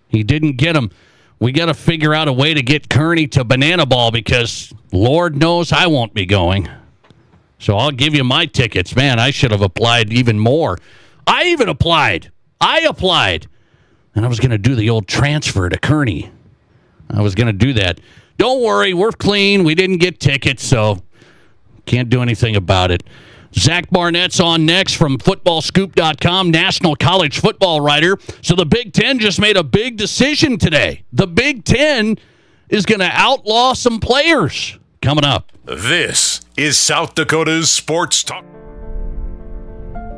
S9: He didn't get them. we got to figure out a way to get Kearney to Banana Ball because Lord knows I won't be going. So I'll give you my tickets. Man, I should have applied even more. I even applied. And I was going to do the old transfer to Kearney. I was going to do that. Don't worry, we're clean. We didn't get tickets, so can't do anything about it. Zach Barnett's on next from footballscoop.com, national college football writer. So the Big Ten just made a big decision today. The Big Ten is going to outlaw some players. Coming up.
S7: This is South Dakota's Sports Talk.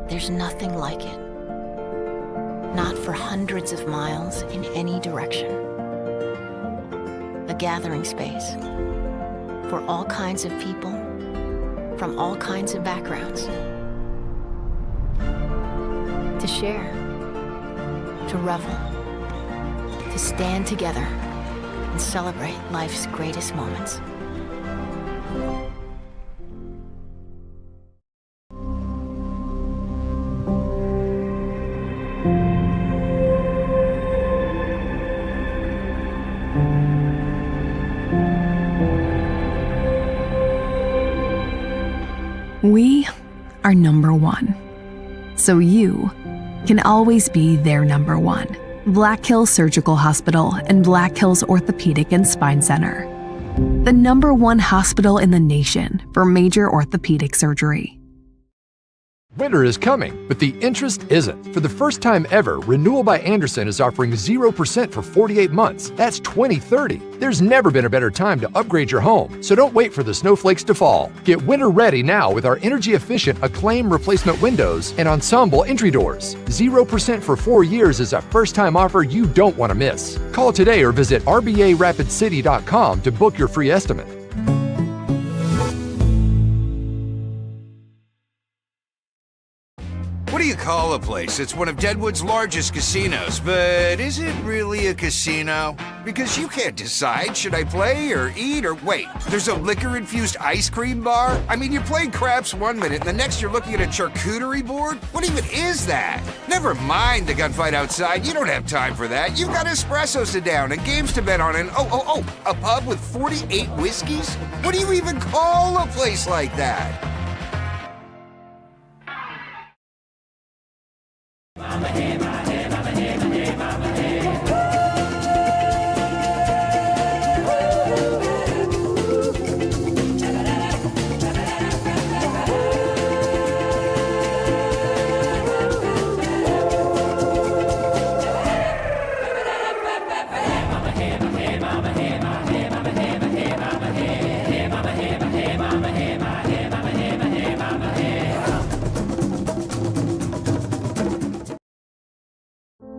S19: There's nothing like it. Not for hundreds of miles in any direction. A gathering space for all kinds of people from all kinds of backgrounds. To share, to revel, to stand together and celebrate life's greatest moments.
S20: We are number one, so you can always be their number one. Black Hills Surgical Hospital and Black Hills Orthopedic and Spine Center. The number one hospital in the nation for major orthopedic surgery.
S21: Winter is coming, but the interest isn't. For the first time ever, Renewal by Andersen is offering 0% for 48 months. That's 2030. There's never been a better time to upgrade your home, so don't wait for the snowflakes to fall. Get winter ready now with our energy-efficient Acclaim replacement windows and Ensemble entry doors. 0% for 4 years is a first-time offer you don't want to miss. Call today or visit rbarapidcity.com to book your free estimate.
S22: What do you call a place? It's one of Deadwood's largest casinos, but is it really a casino? Because you can't decide, should I play or eat or wait? There's a liquor-infused ice cream bar? I mean, you're playing craps one minute, and the next you're looking at a charcuterie board? What even is that? Never mind the gunfight outside, you don't have time for that. You've got espressos to down and games to bet on and a pub with 48 whiskeys? What do you even call a place like that?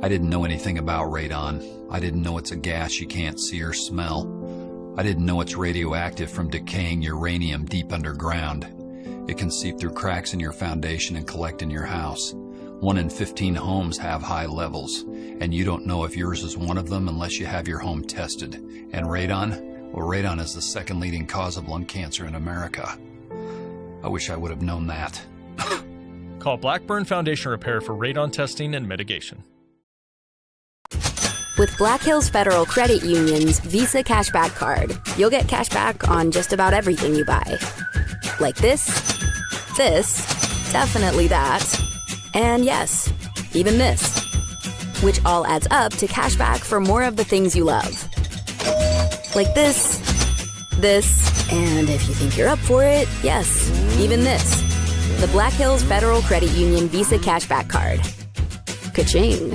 S23: I didn't know anything about radon. I didn't know it's a gas you can't see or smell. I didn't know it's radioactive from decaying uranium deep underground. It can seep through cracks in your foundation and collect in your house. 1 in 15 homes have high levels, and you don't know if yours is one of them unless you have your home tested. And radon? Well, radon is the second leading cause of lung cancer in America. I wish I would have known that.
S10: Call Blackburn Foundation Repair for radon testing and mitigation.
S2: With Black Hills Federal Credit Union's Visa Cashback Card, you'll get cash back on just about everything you buy. Like this, definitely that, and yes, even this. Which all adds up to cash back for more of the things you love. Like this, and if you think you're up for it, yes, even this. The Black Hills Federal Credit Union Visa Cashback Card. Ka-ching.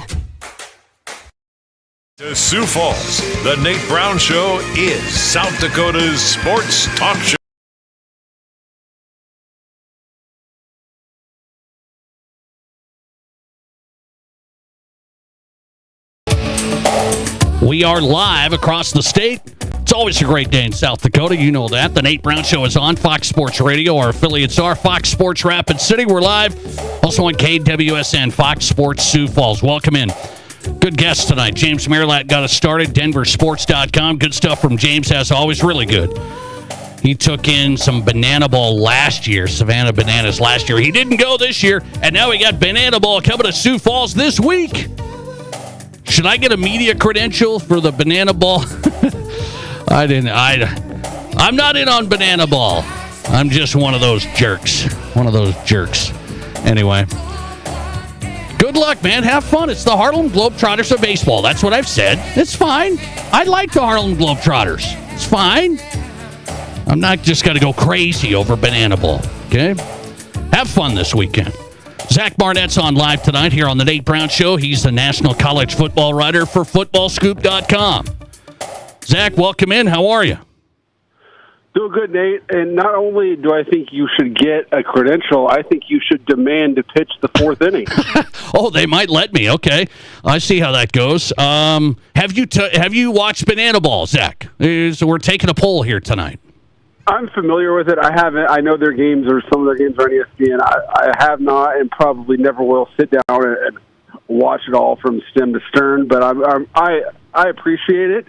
S7: To Sioux Falls, the Nate Brown Show is South Dakota's sports talk show.
S9: We are live across the state. It's always a great day in South Dakota. You know that. The Nate Brown Show is on Fox Sports Radio. Our affiliates are Fox Sports Rapid City. We're live. Also on KWSN, Fox Sports Sioux Falls. Welcome in. Good guests tonight. James Merilatt got us started. DenverSports.com. Good stuff from James, as always. Really good. He took in some Banana Ball last year, Savannah Bananas last year. He didn't go this year, and now we got Banana Ball coming to Sioux Falls this week. Should I get a media credential for the banana ball? I'm not in on banana ball. I'm just one of those jerks. Anyway. Good luck, man. Have fun. It's the Harlem Globetrotters of baseball. That's what I've said. It's fine. I like the Harlem Globetrotters. It's fine. I'm not just going to go crazy over banana ball, okay? Have fun this weekend. Zach Barnett's on live tonight here on the Nate Brown Show. He's the national college football writer for FootballScoop.com. Zach, welcome in. How are you?
S1: Doing good, Nate. And not only do I think you should get a credential, I think you should demand to pitch the fourth inning.
S9: Oh, they might let me. Okay, I see how that goes. Have you watched Banana Ball, Zach? So we're taking a poll here tonight.
S1: I'm familiar with it. I haven't. I know their games, or some of their games are on ESPN. I have not, and probably never will sit down and watch it all from stem to stern. But I appreciate it.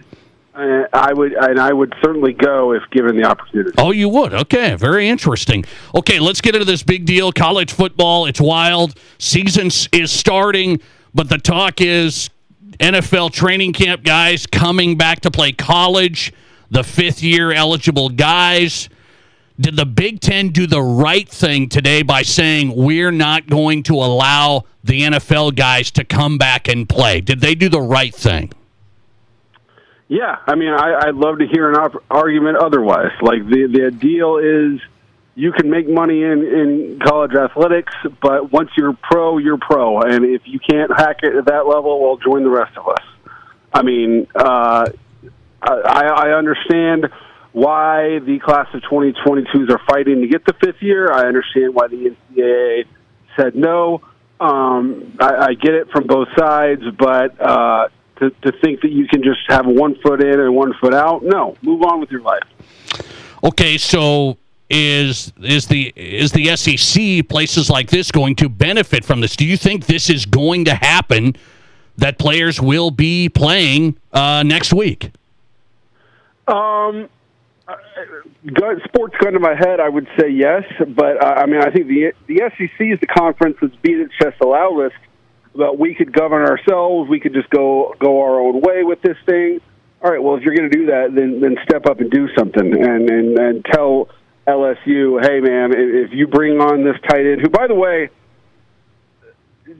S1: I would certainly go if given the opportunity.
S9: Oh, you would? Okay, very interesting. Okay, let's get into this big deal. College football, it's wild. Season is starting, but the talk is NFL training camp guys coming back to play college, the fifth-year eligible guys. Did the Big Ten do the right thing today by saying we're not going to allow the NFL guys to come back and play? Did they do the right thing?
S1: Yeah, I mean, I'd love to hear an argument otherwise. Like, the deal is you can make money in college athletics, but once you're pro, you're pro. And if you can't hack it at that level, well, join the rest of us. I mean, I understand why the class of 2022s are fighting to get the fifth year. I understand why the NCAA said no. I get it from both sides, but to think that you can just have 1 foot in and 1 foot out, no. Move on with your life.
S9: Okay, so is the SEC, places like this, going to benefit from this? Do you think this is going to happen, that players will be playing next week?
S1: Sports gun to my head, I would say yes, but I mean, I think the SEC is the conference that's beat its chest aloud list. But we could govern ourselves. We could just go our own way with this thing. All right. Well, if you're going to do that, then step up and do something and tell LSU, hey man, if you bring on this tight end, who, by the way,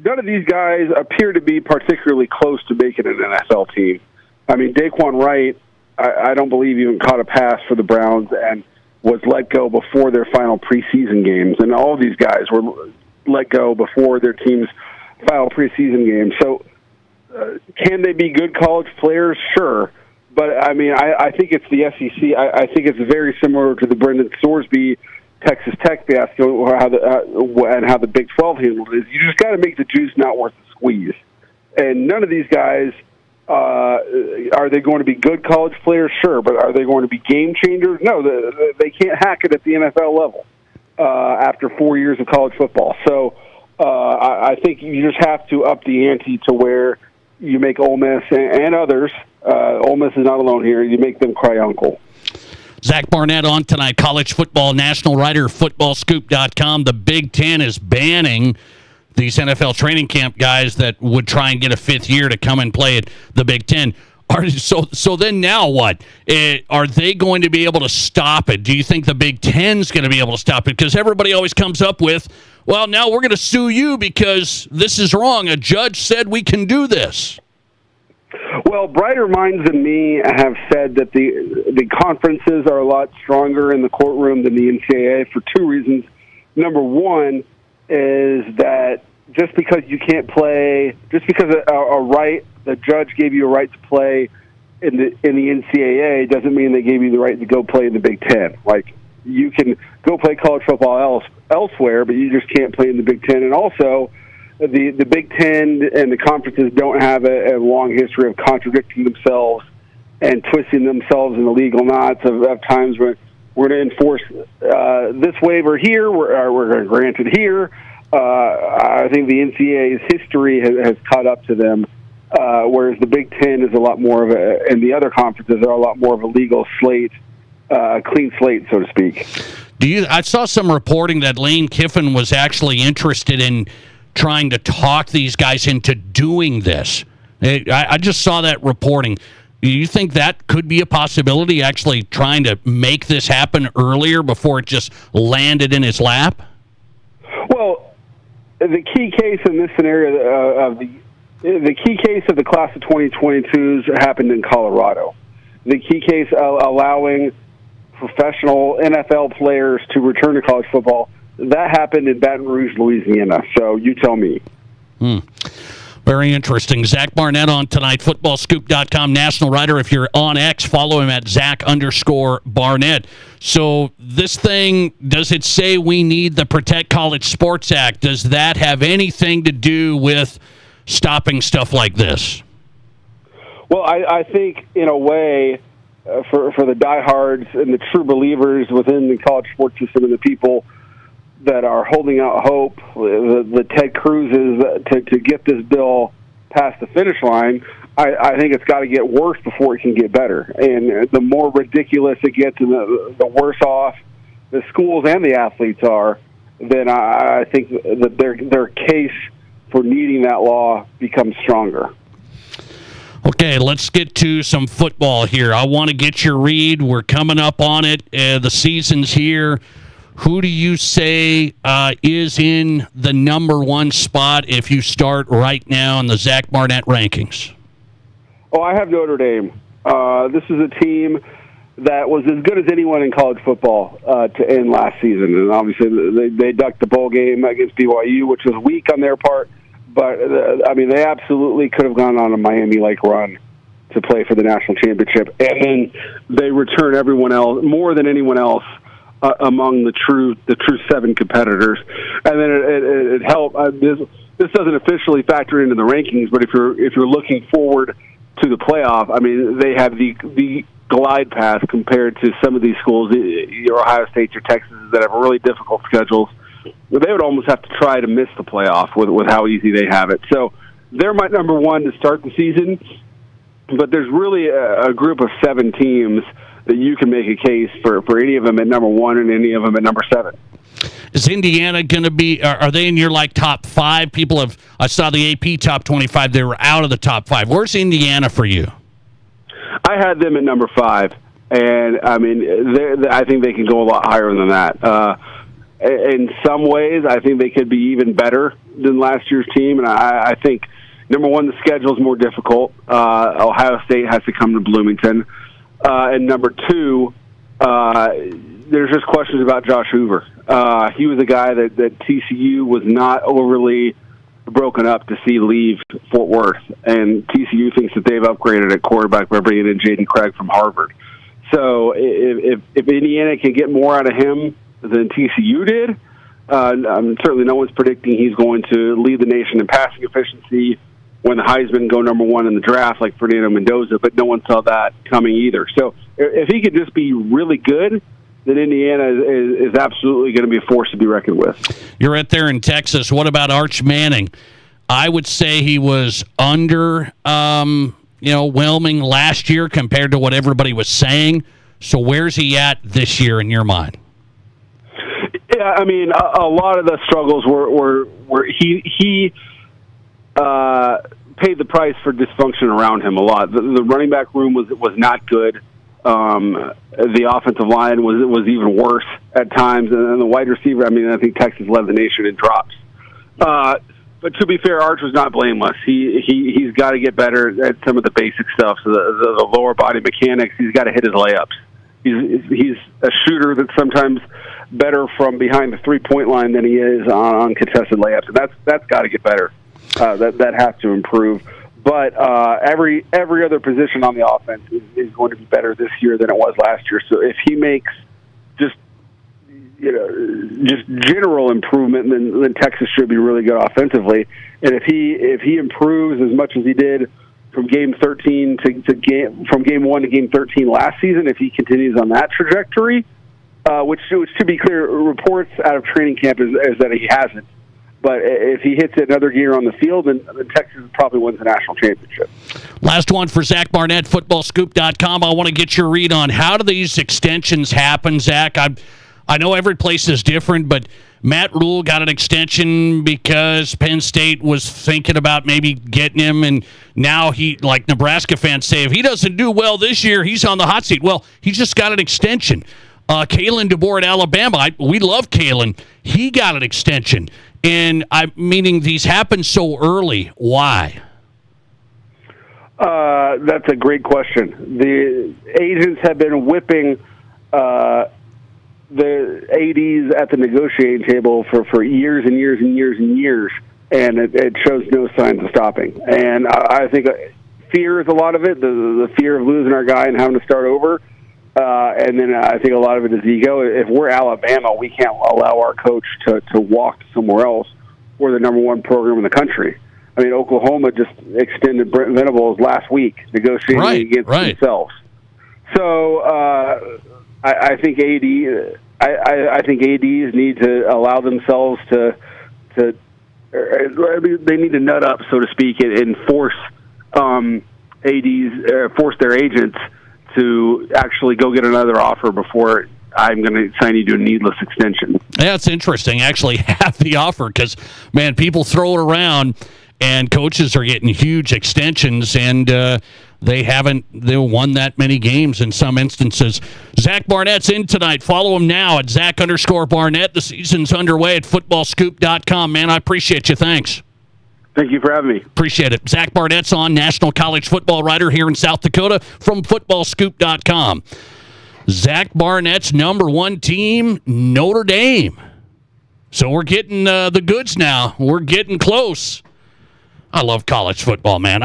S1: none of these guys appear to be particularly close to making an NFL team. I mean, Daquan Wright, I don't believe even caught a pass for the Browns and was let go before their final preseason games, and all of these guys were let go before their teams' final preseason game. So can they be good college players? Sure. But, I mean, I think it's the SEC. I think it's very similar to the Brendan Sorsby Texas Tech fiasco and how the Big 12 handled it. You just got to make the juice not worth the squeeze. And none of these guys, are they going to be good college players? Sure. But are they going to be game changers? No, they can't hack it at the NFL level after 4 years of college football. So, I think you just have to up the ante to where you make Ole Miss and others. Ole Miss is not alone here. You make them cry uncle.
S9: Zach Barnett on tonight, college football national writer, FootballScoop.com. The Big Ten is banning these NFL training camp guys that would try and get a fifth year to come and play at the Big Ten. So then now what? Are they going to be able to stop it? Do you think the Big Ten's going to be able to stop it? Because everybody always comes up with, well, now we're going to sue you because this is wrong. A judge said we can do this.
S1: Well, brighter minds than me have said that the conferences are a lot stronger in the courtroom than the NCAA for two reasons. Number one is that just because you can't play, just because the judge gave you a right to play in the NCAA doesn't mean they gave you the right to go play in the Big Ten. Like, you can go play college football elsewhere, but you just can't play in the Big Ten. And also, the Big Ten and the conferences don't have a long history of contradicting themselves and twisting themselves in the legal knots of times when we're going to enforce this waiver here, we're going to grant it here. I think the NCAA's history has caught up to them, whereas the Big Ten is a lot more of and the other conferences are a lot more of a legal slate, clean slate, so to speak.
S9: I saw some reporting that Lane Kiffin was actually interested in trying to talk these guys into doing this. I just saw that reporting. Do you think that could be a possibility, actually trying to make this happen earlier before it just landed in his lap?
S1: Well, the key case in this scenario of the key case of the class of 2022s happened in Colorado. The key case allowing professional NFL players to return to college football, that happened in Baton Rouge, Louisiana. So you tell me.
S9: Very interesting. Zach Barnett on tonight, footballscoop.com national writer. If you're on X, follow him at Zach_Barnett. So this thing, does it say we need the Protect College Sports Act? Does that have anything to do with stopping stuff like this?
S1: Well, I think in a way, for the diehards and the true believers within the college sports system and the people that are holding out hope, the Ted Cruz's, to get this bill past the finish line, I think it's got to get worse before it can get better. And the more ridiculous it gets and the worse off the schools and the athletes are, then I think that their case for needing that law becomes stronger.
S9: Okay, let's get to some football here. I want to get your read. We're coming up on it. The season's here. Who do you say is in the number one spot if you start right now in the Zach Barnett rankings?
S1: Oh, I have Notre Dame. This is a team that was as good as anyone in college football to end last season. And obviously they ducked the bowl game against BYU, which was weak on their part. But, they absolutely could have gone on a Miami-like run to play for the national championship. And then they return everyone else, more than anyone else, among the true 7 competitors. And then it helped. This doesn't officially factor into the rankings, but if you're looking forward to the playoff, they have the glide path compared to some of these schools, your Ohio State, your Texas, that have really difficult schedules. They would almost have to try to miss the playoff with how easy they have it. So they're my number one to start the season, but there's really a group of 7 teams that you can make a case for any of them at number 1 and any of them at number 7.
S9: Is Indiana going to be, are they in your top 5? I saw the AP top 25, they were out of the top 5. Where's Indiana for you?
S1: I had them at number 5, and I think they can go a lot higher than that. In some ways, I think they could be even better than last year's team, and I think, number 1, the schedule is more difficult. Ohio State has to come to Bloomington. And number 2, there's just questions about Josh Hoover. He was a guy that TCU was not overly broken up to see leave Fort Worth, and TCU thinks that they've upgraded at quarterback by bringing in Jaden Craig from Harvard. So if Indiana can get more out of him than TCU did, certainly no one's predicting he's going to lead the nation in passing efficiency when the Heisman go number 1 in the draft like Fernando Mendoza, but no one saw that coming either. So if he could just be really good, then Indiana is absolutely going to be a force to be reckoned with.
S9: You're right there in Texas. What about Arch Manning? I would say he was underwhelming last year compared to what everybody was saying. So where's he at this year in your mind?
S1: Yeah, a lot of the struggles were he paid the price for dysfunction around him a lot. The running back room was not good. The offensive line was even worse at times, and then the wide receiver. I think Texas led the nation in drops. But to be fair, Arch was not blameless. He's got to get better at some of the basic stuff. So the lower body mechanics. He's got to hit his layups. He's a shooter that's sometimes better from behind the 3-point line than he is on contested layups, and that's got to get better. That has to improve. But every other position on the offense is going to be better this year than it was last year. So if he makes just general improvement, then Texas should be really good offensively. And if he improves as much as he did from game 13 from game 1 to game 13 last season, if he continues on that trajectory, which to be clear, reports out of training camp is that he hasn't. But if he hits it another gear on the field, then Texas probably wins the national championship.
S9: Last one for Zach Barnett, footballscoop.com. I want to get your read on how do these extensions happen, Zach? I know every place is different, but Matt Rule got an extension because Penn State was thinking about maybe getting him, and now he, like Nebraska fans say, if he doesn't do well this year, he's on the hot seat. Well, he just got an extension. Kalen DeBoer at Alabama, we love Kalen. He got an extension. And meaning these happen so early. Why?
S1: That's a great question. The agents have been whipping the ADs at the negotiating table for years and years and years and years, and it shows no signs of stopping. And I think fear is a lot of it, the fear of losing our guy and having to start over. And then I think a lot of it is ego. If we're Alabama, we can't allow our coach to walk somewhere else. We're the number one program in the country. I mean, Oklahoma just extended Brent Venables last week, negotiating against themselves. So I think I think ADs need to allow themselves to they need to nut up, so to speak, and force force their agents to actually go get another offer before I'm going to sign you to a needless extension.
S9: That's interesting. Actually have the offer because, man, people throw it around and coaches are getting huge extensions and they won that many games in some instances. Zach Barnett's in tonight. Follow him now at Zach_Barnett. The season's underway at footballscoop.com. Man, I appreciate you. Thanks.
S1: Thank you for having me.
S9: Appreciate it. Zach Barnett's on, national college football writer here in South Dakota from footballscoop.com. Zach Barnett's number one team, Notre Dame. So we're getting the goods now. We're getting close. I love college football, man.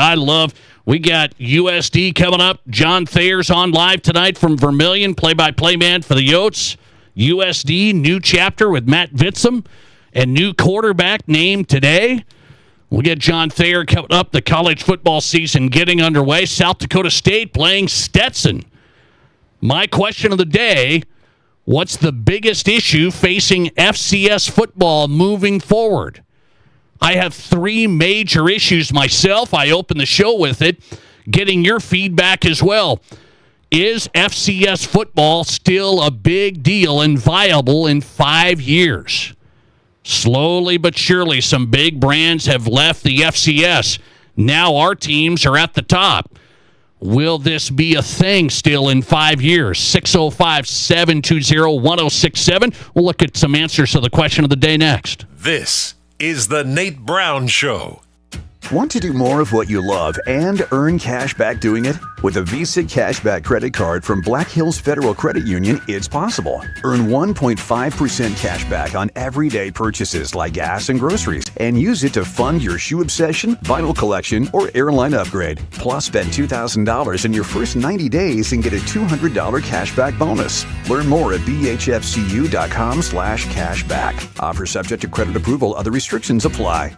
S9: We got USD coming up. John Thayer's on live tonight from Vermillion, play-by-play man for the Yotes. USD, new chapter with Matt Vitzum, and new quarterback named today. We'll get John Thayer coming up. The college football season getting underway. South Dakota State playing Stetson. My question of the day, what's the biggest issue facing FCS football moving forward? I have three major issues myself. I open the show with it, getting your feedback as well. Is FCS football still a big deal and viable in 5 years? Slowly but surely, some big brands have left the FCS. Now our teams are at the top. Will this be a thing still in 5 years? 605-720-1067. We'll look at some answers to the question of the day next.
S7: This is the Nate Brown Show.
S4: Want to do more of what you love and earn cash back doing it? With a Visa Cashback credit card from Black Hills Federal Credit Union, it's possible. Earn 1.5% cash back on everyday purchases like gas and groceries, and use it to fund your shoe obsession, vinyl collection, or airline upgrade. Plus, spend $2,000 in your first 90 days and get a $200 cashback bonus. Learn more at bhfcu.com/cashback. Offer subject to credit approval. Other restrictions apply.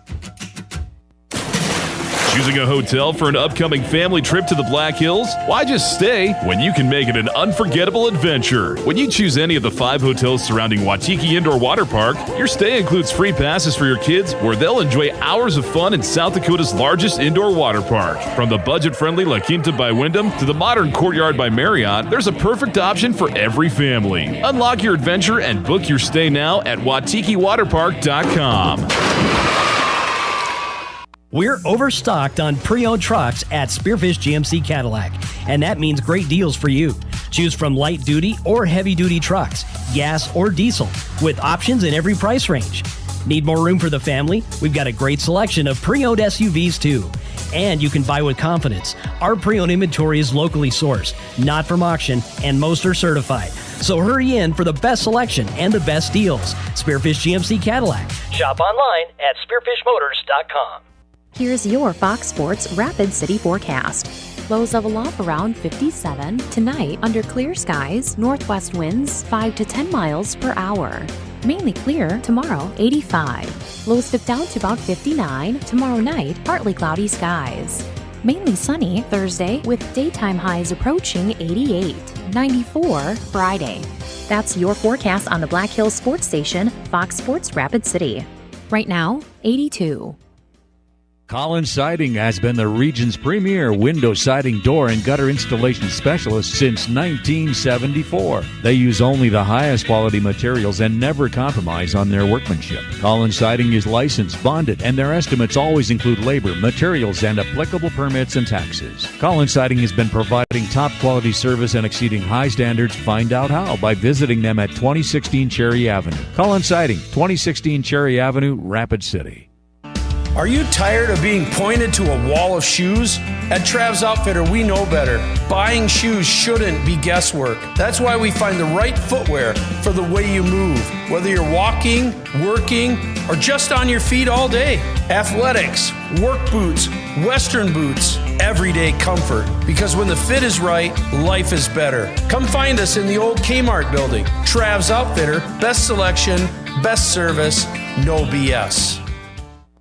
S14: Choosing a hotel for an upcoming family trip to the Black Hills? Why just stay when you can make it an unforgettable adventure? When you choose any of the 5 hotels surrounding Waitiki Indoor Water Park, your stay includes free passes for your kids where they'll enjoy hours of fun in South Dakota's largest indoor water park. From the budget-friendly La Quinta by Wyndham to the modern Courtyard by Marriott, there's a perfect option for every family. Unlock your adventure and book your stay now at WaitikiWaterPark.com.
S5: We're overstocked on pre-owned trucks at Spearfish GMC Cadillac, and that means great deals for you. Choose from light-duty or heavy-duty trucks, gas or diesel, with options in every price range. Need more room for the family? We've got a great selection of pre-owned SUVs too. And you can buy with confidence. Our pre-owned inventory is locally sourced, not from auction, and most are certified. So hurry in for the best selection and the best deals. Spearfish GMC Cadillac. Shop online at spearfishmotors.com.
S13: Here's your Fox Sports Rapid City forecast. Lows level off around 57. Tonight, under clear skies, northwest winds 5 to 10 miles per hour. Mainly clear tomorrow, 85. Lows dip down to about 59. Tomorrow night, partly cloudy skies. Mainly sunny Thursday with daytime highs approaching 88. 94 Friday. That's your forecast on the Black Hills Sports Station, Fox Sports Rapid City. Right now, 82.
S3: Collins Siding has been the region's premier window siding, door, and gutter installation specialist since 1974. They use only the highest quality materials and never compromise on their workmanship. Collins Siding is licensed, bonded, and their estimates always include labor, materials, and applicable permits and taxes. Collins Siding has been providing top quality service and exceeding high standards. Find out how by visiting them at 2016 Cherry Avenue. Collins Siding, 2016 Cherry Avenue, Rapid City.
S6: Are you tired of being pointed to a wall of shoes? At Trav's Outfitter, we know better. Buying shoes shouldn't be guesswork. That's why we find the right footwear for the way you move, whether you're walking, working, or just on your feet all day. Athletics, work boots, Western boots, everyday comfort. Because when the fit is right, life is better. Come find us in the old Kmart building. Trav's Outfitter, best selection, best service, no BS.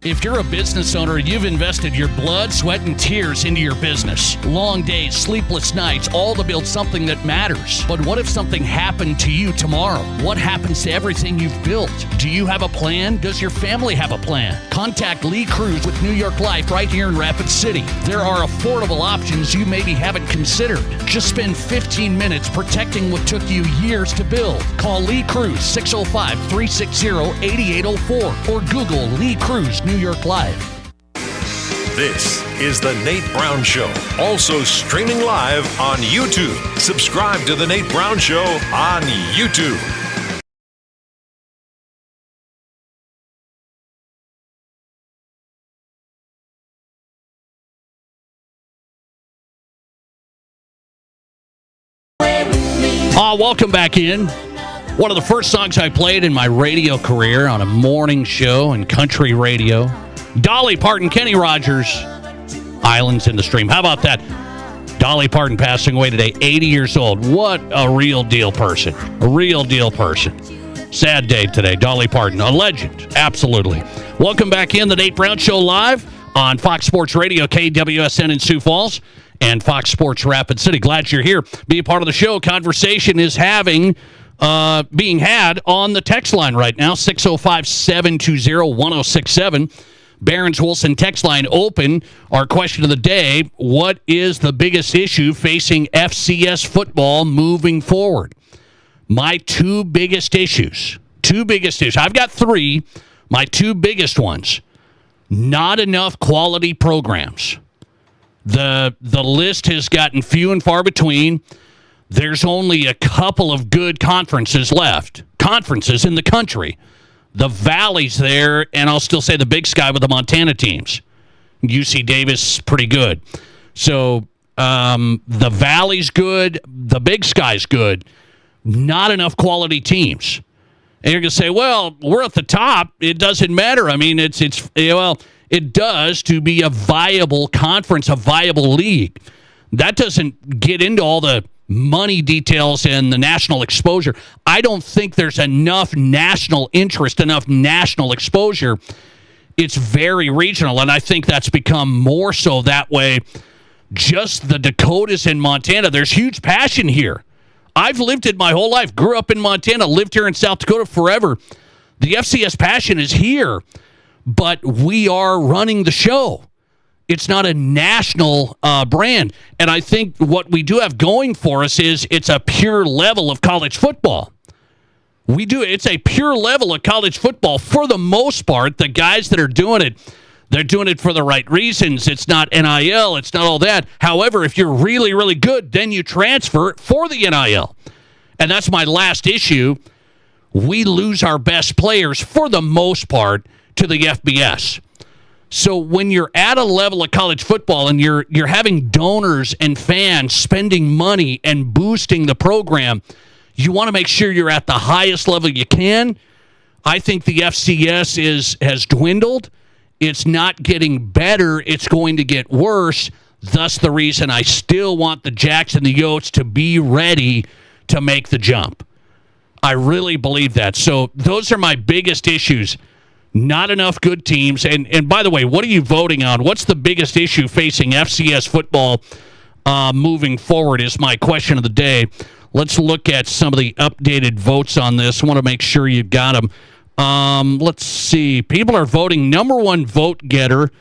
S9: If you're a business owner, you've invested your blood, sweat, and tears into your business. Long days, sleepless nights, all to build something that matters. But what if something happened to you tomorrow? What happens to everything you've built? Do you have a plan? Does your family have a plan? Contact Lee Cruz with New York Life right here in Rapid City. There are affordable options you maybe haven't considered. Just spend 15 minutes protecting what took you years to build. Call Lee Cruz, 605-360-8804, or Google Lee Cruz New York Live.
S7: This is The Nate Brown Show, also streaming live on YouTube. Subscribe to The Nate Brown Show on YouTube.
S9: Welcome back in. One of the first songs I played in my radio career on a morning show and country radio. Dolly Parton, Kenny Rogers, Islands in the Stream. How about that? Dolly Parton passing away today, 80 years old. What a real deal person. A real deal person. Sad day today. Dolly Parton, a legend. Absolutely. Welcome back in. The Nate Brown Show live on Fox Sports Radio, KWSN in Sioux Falls, and Fox Sports Rapid City. Glad you're here. Be a part of the show. Conversation is being had on the text line right now, 605-720-1067. Barron's Wilson text line open. Our question of the day, what is the biggest issue facing FCS football moving forward? My two biggest issues. I've got three. My two biggest ones. Not enough quality programs. The list has gotten few and far between. There's only a couple of good conferences left. Conferences in the country. The Valley's there, and I'll still say the Big Sky with the Montana teams. UC Davis, pretty good. So the Valley's good. The Big Sky's good. Not enough quality teams. And you're going to say, well, we're at the top. It doesn't matter. I mean, it does to be a viable conference, a viable league. That doesn't get into all the money details and the national exposure. I don't think there's enough national interest, enough national exposure. It's very regional, and I think that's become more so that way. Just the Dakotas in Montana, there's huge passion here. I've lived it my whole life, grew up in Montana, lived here in South Dakota forever. The FCS passion is here, but we are running the show. It's not a national brand. And I think what we do have going for us is it's a pure level of college football. It's a pure level of college football for the most part. The guys that are doing it, they're doing it for the right reasons. It's not NIL. It's not all that. However, if you're really, really good, then you transfer it for the NIL. And that's my last issue. We lose our best players for the most part to the FBS. So when you're at a level of college football and you're having donors and fans spending money and boosting the program, you want to make sure you're at the highest level you can. I think the FCS has dwindled. It's not getting better. It's going to get worse. Thus the reason I still want the Jacks and the Yotes to be ready to make the jump. I really believe that. So those are my biggest issues. Not enough good teams. And by the way, what are you voting on? What's the biggest issue facing FCS football moving forward is my question of the day. Let's look at some of the updated votes on this. I want to make sure you've got them. Let's see. People are voting. Number one vote getter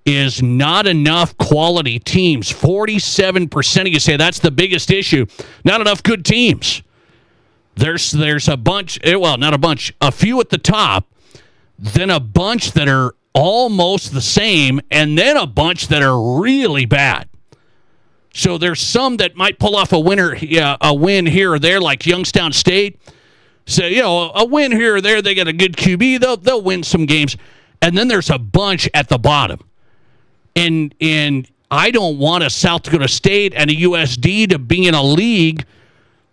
S9: is not enough quality teams. 47% of you say that's the biggest issue. Not enough good teams. There's a bunch, well, not a bunch, a few at the top, then a bunch that are almost the same, and then a bunch that are really bad. So there's some that might pull off a win here or there, like Youngstown State. So, a win here or there, they got a good QB, they'll win some games. And then there's a bunch at the bottom. And I don't want a South Dakota State and a USD to be in a league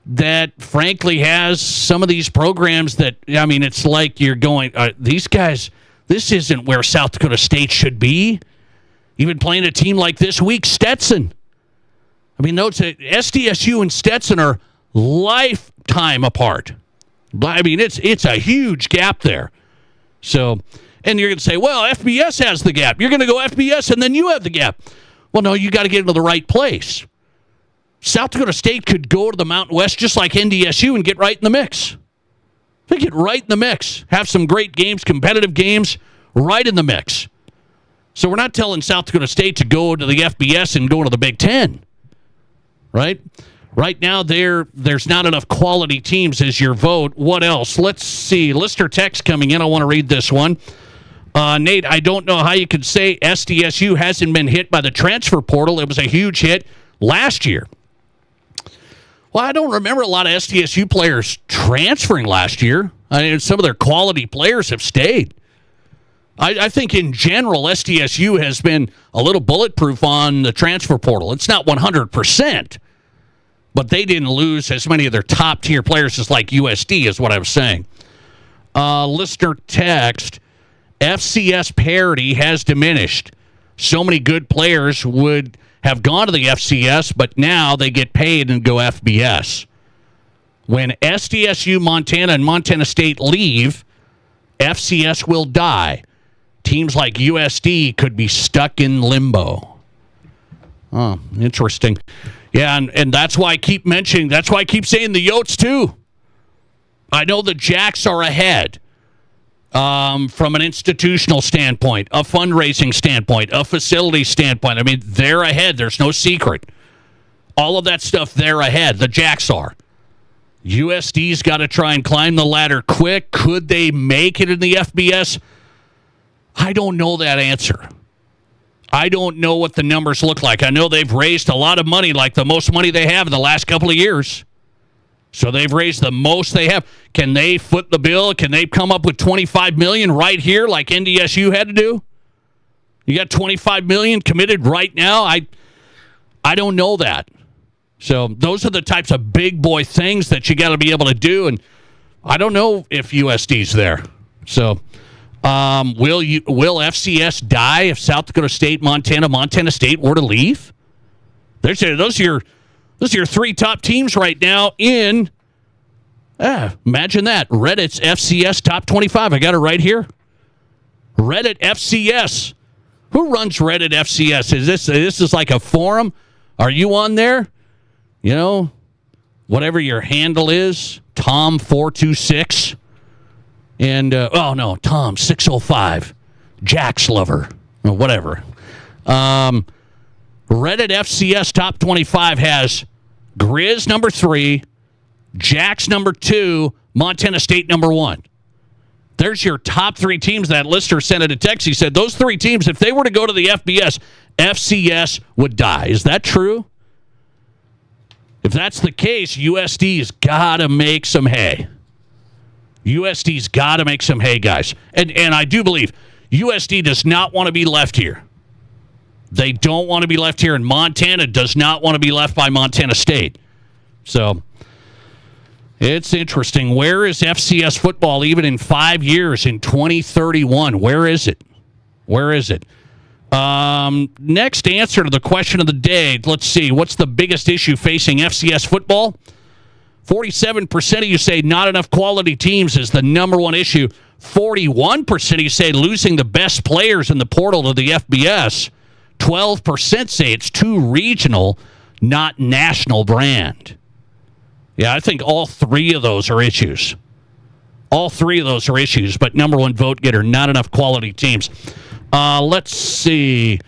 S9: that, frankly, has some of these programs that, it's like you're going, these guys, this isn't where South Dakota State should be. Even playing a team like this week, Stetson. Note that SDSU and Stetson are lifetime apart. It's a huge gap there. So, and you're going to say, well, FBS has the gap. You're going to go FBS, and then you have the gap. Well, no, you got to get into the right place. South Dakota State could go to the Mountain West just like NDSU and get right in the mix. They get right in the mix. Have some great games, competitive games, right in the mix. So we're not telling South Dakota State to go to the FBS and go to the Big Ten. Right? Right now, there's not enough quality teams as your vote. What else? Let's see. Listener text coming in. I want to read this one. Nate, I don't know how you could say SDSU hasn't been hit by the transfer portal. It was a huge hit last year. Well, I don't remember a lot of SDSU players transferring last year. Some of their quality players have stayed. I think in general, SDSU has been a little bulletproof on the transfer portal. It's not 100%, but they didn't lose as many of their top-tier players as like USD is what I was saying. Listener text, FCS parity has diminished. So many good players would have gone to the FCS, but now they get paid and go FBS. When SDSU, Montana, and Montana State leave, FCS will die. Teams like USD could be stuck in limbo. Oh, interesting. Yeah, and that's why I keep mentioning, that's why I keep saying the Yotes too. I know the Jacks are ahead from an institutional standpoint, a fundraising standpoint, a facility standpoint. They're ahead. There's no secret. All of that stuff, they're ahead. The Jacks are. USD's got to try and climb the ladder quick. Could they make it in the FBS? I don't know that answer. I don't know what the numbers look like. I know they've raised a lot of money, like the most money they have in the last couple of years. So they've raised the most they have. Can they foot the bill? Can they come up with $25 million right here like NDSU had to do? You got $25 million committed right now? I don't know that. So those are the types of big boy things that you got to be able to do, and I don't know if USD's there. So will FCS die if South Dakota State, Montana State were to leave? Those are your three top teams right now in, imagine that, Reddit's FCS Top 25. I got it right here. Reddit FCS. Who runs Reddit FCS? Is this like a forum? Are you on there? Whatever your handle is, Tom426. And, Tom 605. Jack's lover. Or whatever. Reddit FCS Top 25 has Grizz number 3, Jack's number 2, Montana State number 1. There's your top 3 teams. That listener sent it a text. He said those 3 teams, if they were to go to the FBS, FCS would die. Is that true? If that's the case, USD's got to make some hay. USD's got to make some hay, guys. And I do believe USD does not want to be left here. They don't want to be left here, and Montana does not want to be left by Montana State. So it's interesting. Where is FCS football even in 5 years, in 2031? Where is it? Next answer to the question of the day. Let's see. What's the biggest issue facing FCS football? 47% of you say not enough quality teams is the number one issue. 41% of you say losing the best players in the portal to the FBS. 12% say it's too regional, not national brand. Yeah, I think all 3 of those are issues. All 3 of those are issues, but number one vote getter, not enough quality teams. Let's see.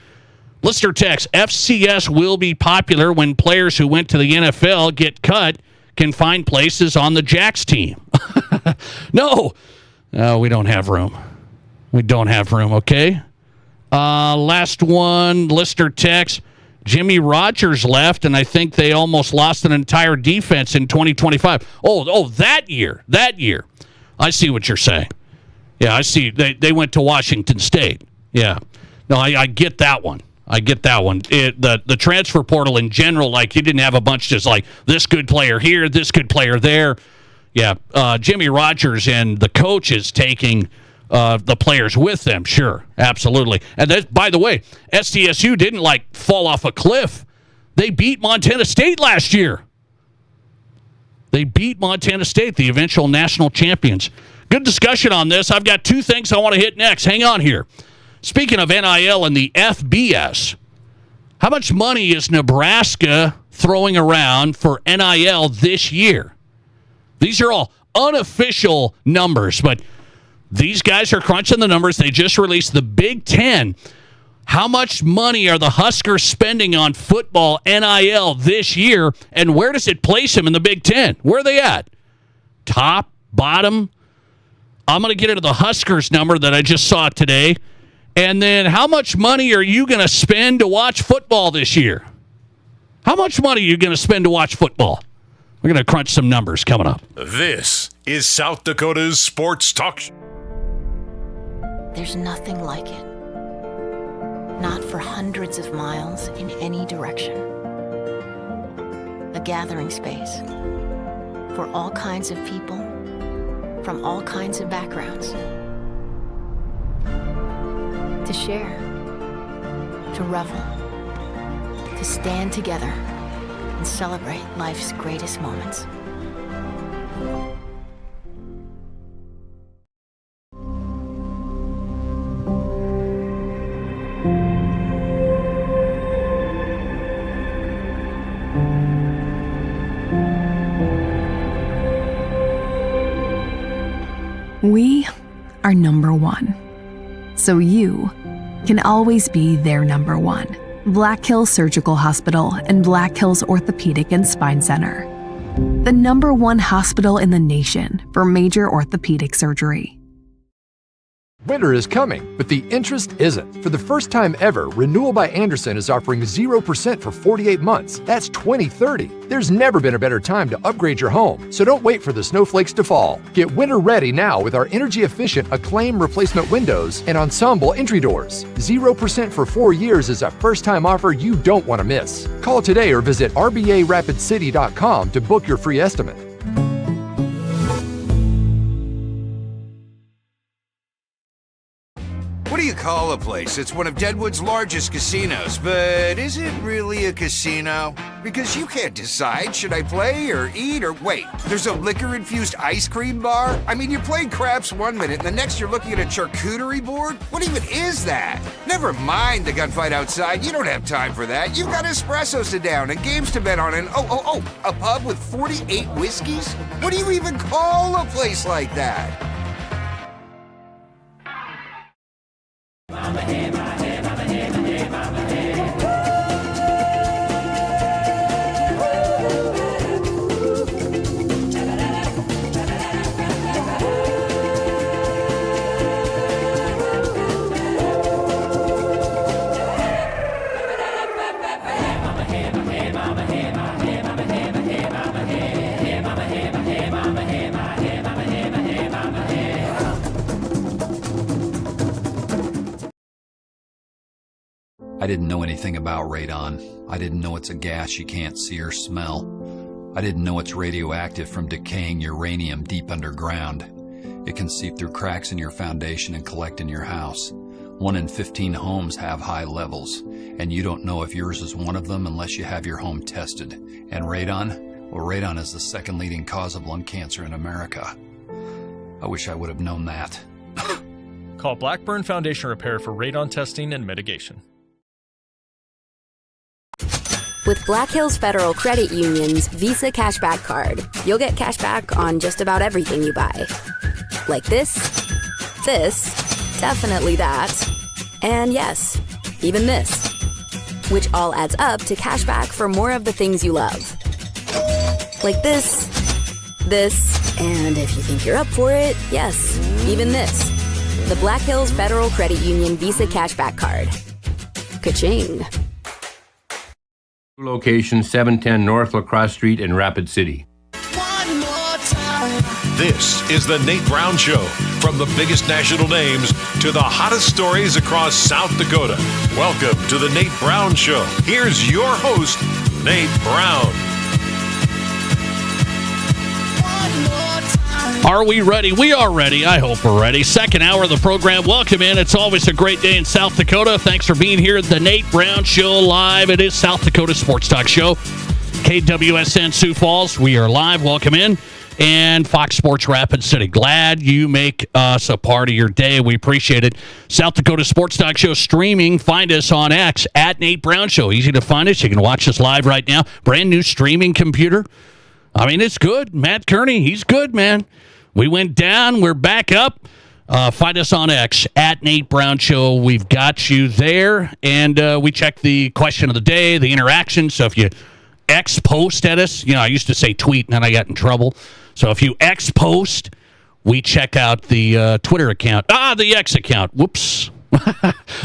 S9: Listener text, FCS will be popular when players who went to the NFL get cut can find places on the Jacks team. No, we don't have room. We don't have room, okay? Last one, listener text, Jimmy Rogers left, and I think they almost lost an entire defense in 2025. Oh, that year. I see what you're saying. Yeah, I see. They went to Washington State. Yeah. No, I get that one. The transfer portal in general, like you didn't have a bunch just like this good player here, this good player there. Yeah, Jimmy Rogers and the coaches taking the players with them. Sure, absolutely. And that, by the way, SDSU didn't like fall off a cliff. They beat Montana State last year. They beat Montana State, the eventual national champions. Good discussion on this. I've got two things I want to hit next. Hang on here. Speaking of NIL and the FBS, how much money is Nebraska throwing around for NIL this year? These are all unofficial numbers, but these guys are crunching the numbers. They just released the Big Ten. How much money are the Huskers spending on football NIL this year, and where does it place them in the Big Ten? Where are they at? Top, bottom? I'm going to get into the Huskers number that I just saw today. And then how much money are you going to spend to watch football this year? How much money are you going to spend to watch football? We're going to crunch some numbers coming up.
S7: This is South Dakota's Sports Talk.
S19: There's nothing like it. Not for hundreds of miles in any direction. A gathering space for all kinds of people from all kinds of backgrounds. To share, to revel, to stand together and celebrate life's greatest moments.
S20: We are number one. So you can always be their number one. Black Hills Surgical Hospital and Black Hills Orthopedic and Spine Center. The number one hospital in the nation for major orthopedic surgery.
S21: Winter is coming, but the interest isn't. For the first time ever, Renewal by Andersen is offering 0% for 48 months. That's 2030. There's never been a better time to upgrade your home, so don't wait for the snowflakes to fall. Get winter ready now with our energy-efficient Acclaim replacement windows and Ensemble entry doors. 0% for 4 years is a first-time offer you don't want to miss. Call today or visit rbarapidcity.com to book your free estimate.
S22: What do you call a place that's one of Deadwood's largest casinos, but is it really a casino? Because you can't decide, should I play or eat or wait, there's a liquor-infused ice cream bar? I mean, you're playing craps one minute and the next you're looking at a charcuterie board? What even is that? Never mind the gunfight outside, you don't have time for that. You've got espressos to down and games to bet on and a pub with 48 whiskeys? What do you even call a place like that?
S23: I didn't know anything about radon. I didn't know it's a gas you can't see or smell. I didn't know it's radioactive from decaying uranium deep underground. It can seep through cracks in your foundation and collect in your house. 1 in 15 homes have high levels, and you don't know if yours is one of them unless you have your home tested. And radon? Well, radon is the second leading cause of lung cancer in America. I wish I would have known that.
S10: Call Blackburn Foundation Repair for radon testing and mitigation.
S2: With Black Hills Federal Credit Union's Visa Cashback Card, you'll get cash back on just about everything you buy. Like this, definitely that, And yes, even this, which all adds up to cash back for more of the things you love. Like this, and if you think you're up for it, yes, even this. The Black Hills Federal Credit Union Visa Cashback Card. Ka-ching.
S8: Location 710 North La Crosse Street in Rapid City.
S7: This is the Nate Brown Show. From the biggest national names to the hottest stories across South Dakota. Welcome to the Nate Brown Show. Here's your host, Nate Brown.
S9: Are we ready? We are ready. I hope we're ready. Second hour of the program. Welcome in. It's always a great day in South Dakota. Thanks for being here at the Nate Brown Show live. It is South Dakota Sports Talk Show. KWSN Sioux Falls. We are live. Welcome in. And Fox Sports Rapid City. Glad you make us a part of your day. We appreciate it. South Dakota Sports Talk Show streaming. Find us on X at Nate Brown Show. Easy to find us. You can watch us live right now. Brand new streaming computer. I mean, it's good. Matt Kearney, he's good, man. We went down. We're back up. Find us on X at Nate Brown Show. We've got you there. And we check the question of the day, the interaction. So if you X post at us, I used to say tweet and then I got in trouble. So if you X post, we check out the Twitter account. The X account. Whoops.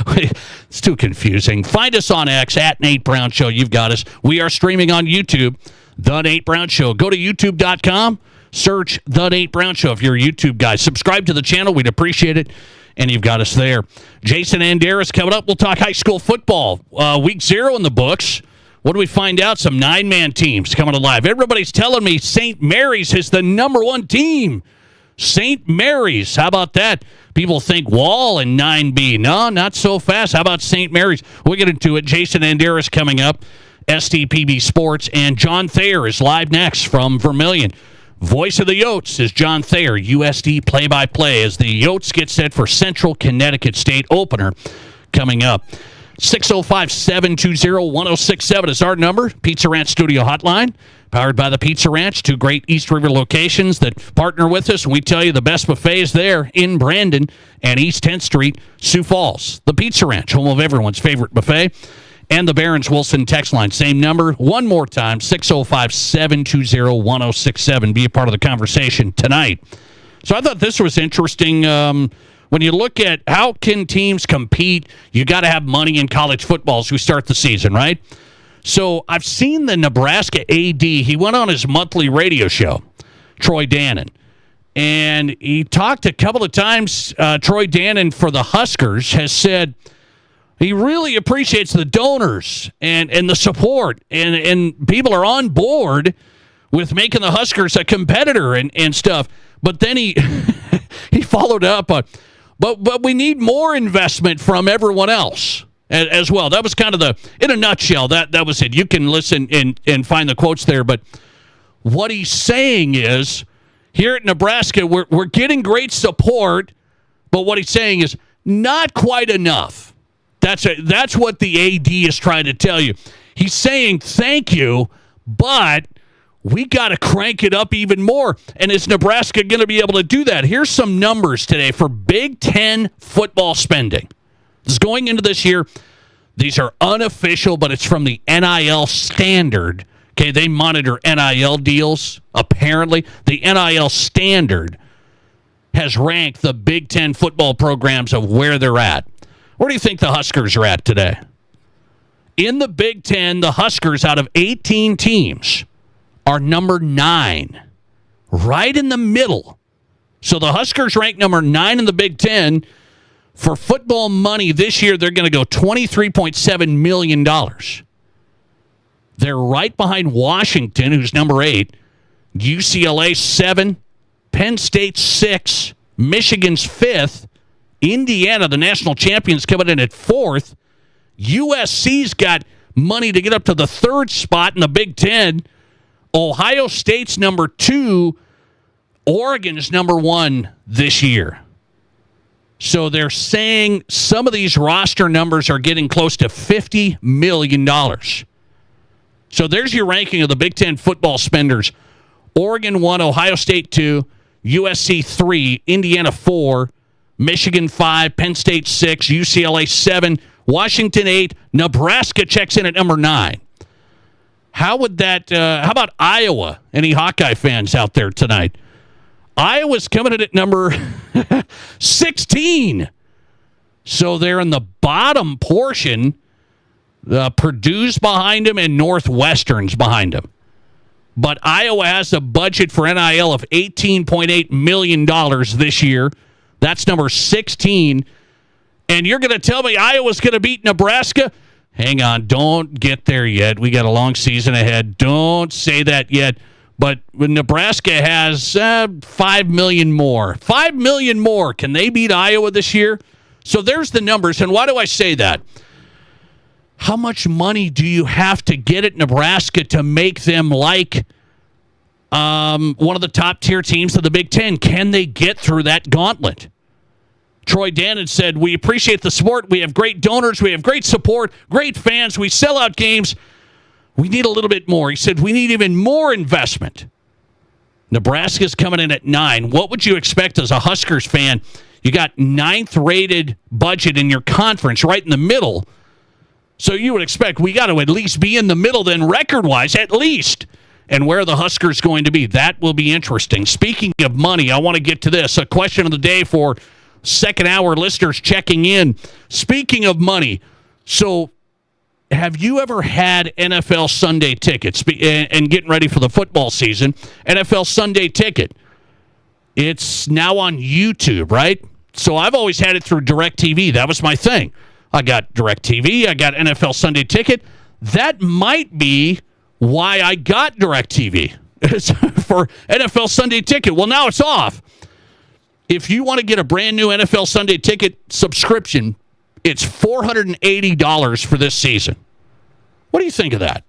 S9: It's too confusing. Find us on X at Nate Brown Show. You've got us. We are streaming on YouTube, The Nate Brown Show. Go to youtube.com. Search The Nate Brown Show if you're a YouTube guy. Subscribe to the channel. We'd appreciate it. And you've got us there. Jason Andera is coming up. We'll talk high school football. Week 0 in the books. What do we find out? Some 9-man teams coming alive. Everybody's telling me St. Mary's is the number 1 team. St. Mary's. How about that? People think Wall and 9B. No, not so fast. How about St. Mary's? We'll get into it. Jason Andera is coming up. SDPB Sports. And John Thayer is live next from Vermilion. Voice of the Yotes is John Thayer, USD play-by-play, as the Yotes get set for Central Connecticut State opener coming up. 605-720-1067 is our number. Pizza Ranch Studio Hotline, powered by the Pizza Ranch, 2 great East River locations that partner with us. And we tell you the best buffet is there in Brandon and East 10th Street, Sioux Falls. The Pizza Ranch, home of everyone's favorite buffet. And the Barron's Wilson text line, same number. One more time, 605-720-1067. Be a part of the conversation tonight. So I thought this was interesting. When you look at how can teams compete, you got to have money in college football as we start the season, right? So I've seen the Nebraska AD. He went on his monthly radio show, Troy Dannon. And he talked a couple of times. Troy Dannon for the Huskers has said he really appreciates the donors and the support. And people are on board with making the Huskers a competitor and stuff. But then he he followed up on, but we need more investment from everyone else as well. That was kind of in a nutshell, that was it. You can listen and find the quotes there. But what he's saying is, here at Nebraska, we're getting great support, but what he's saying is not quite enough. That's what the AD is trying to tell you. He's saying thank you, but we got to crank it up even more. And is Nebraska going to be able to do that? Here's some numbers today for Big Ten football spending. This is going into this year. These are unofficial, but it's from the NIL standard. Okay, they monitor NIL deals. Apparently, the NIL standard has ranked the Big Ten football programs of where they're at. Where do you think the Huskers are at today? In the Big Ten, the Huskers, out of 18 teams, are number 9, right in the middle. So the Huskers rank number 9 in the Big Ten. For football money this year, they're going to go $23.7 million. They're right behind Washington, who's number 8, UCLA 7, Penn State 6, Michigan's 5th, Indiana, the national champions, coming in at 4th. USC's got money to get up to the 3rd spot in the Big Ten. Ohio State's number 2. Oregon's number 1 this year. So they're saying some of these roster numbers are getting close to $50 million. So there's your ranking of the Big Ten football spenders. Oregon 1, Ohio State 2, USC 3, Indiana 4, Michigan 5, Penn State 6, UCLA 7, Washington 8, Nebraska checks in at number 9. How about Iowa? Any Hawkeye fans out there tonight? Iowa's coming in at number 16. So they're in the bottom portion. Purdue's behind them and Northwestern's behind them. But Iowa has a budget for NIL of $18.8 million this year. That's number 16. And you're going to tell me Iowa's going to beat Nebraska? Hang on. Don't get there yet. We got a long season ahead. Don't say that yet. But Nebraska has $5 million more. $5 million more. Can they beat Iowa this year? So there's the numbers. And why do I say that? How much money do you have to get at Nebraska to make them like one of the top-tier teams of the Big Ten? Can they get through that gauntlet? Troy Dannon said, we appreciate the support. We have great donors. We have great support, great fans. We sell out games. We need a little bit more. He said, we need even more investment. Nebraska's coming in at 9. What would you expect as a Huskers fan? You got 9th-rated budget in your conference right in the middle. So you would expect we got to at least be in the middle then record-wise, at least. And where are the Huskers going to be? That will be interesting. Speaking of money, I want to get to this. A question of the day for second-hour listeners checking in. Speaking of money, so have you ever had NFL Sunday tickets and getting ready for the football season? NFL Sunday ticket. It's now on YouTube, right? So I've always had it through DirecTV. That was my thing. I got DirecTV. I got NFL Sunday ticket. That might be why I got DirecTV for NFL Sunday ticket. Well, now it's off. If you want to get a brand new NFL Sunday ticket subscription, it's $480 for this season. What do you think of that?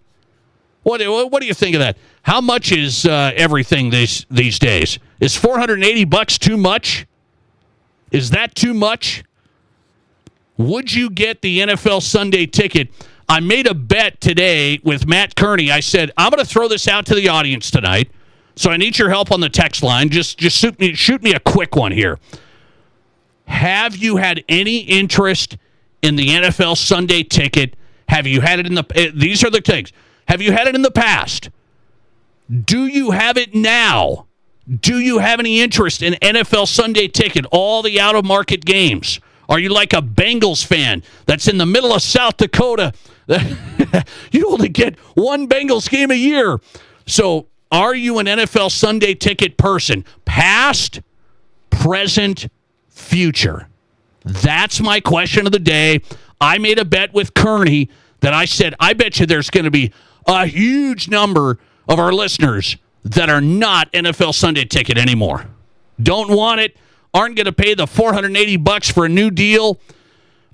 S9: What do you think of that? How much is everything these days? Is $480 too much? Is that too much? Would you get the NFL Sunday ticket? I made a bet today with Matt Kearney. I said, I'm going to throw this out to the audience tonight, so I need your help on the text line. Just shoot me a quick one here. Have you had any interest in the NFL Sunday ticket? Have you had it in the... These are the things. Have you had it in the past? Do you have it now? Do you have any interest in NFL Sunday ticket, all the out-of-market games? Are you like a Bengals fan that's in the middle of South Dakota? You only get one Bengals game a year. So are you an NFL Sunday ticket person? Past, present, future. That's my question of the day. I made a bet with Kearney that I said, I bet you there's going to be a huge number of our listeners that are not NFL Sunday ticket anymore. Don't want it. Aren't going to pay the $480 for a new deal.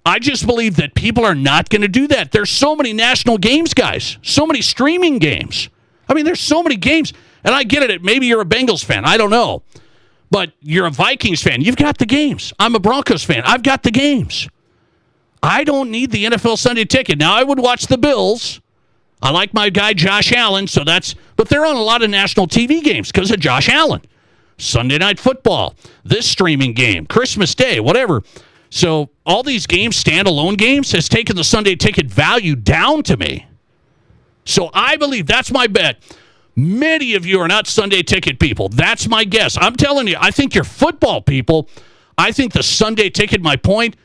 S9: I just believe that people are not going to do that. There's so many national games, guys. So many streaming games. I mean, there's so many games. And I get it. Maybe you're a Bengals fan. I don't know. But you're a Vikings fan. You've got the games. I'm a Broncos fan. I've got the games. I don't need the NFL Sunday ticket. Now, I would watch the Bills. I like my guy Josh Allen, but they're on a lot of national TV games because of Josh Allen. Sunday Night Football, this streaming game, Christmas Day, whatever. So all these games, standalone games, has taken the Sunday ticket value down to me. So I believe that's my bet. Many of you are not Sunday ticket people. That's my guess. I'm telling you, I think you're football people. I think the Sunday ticket, my point,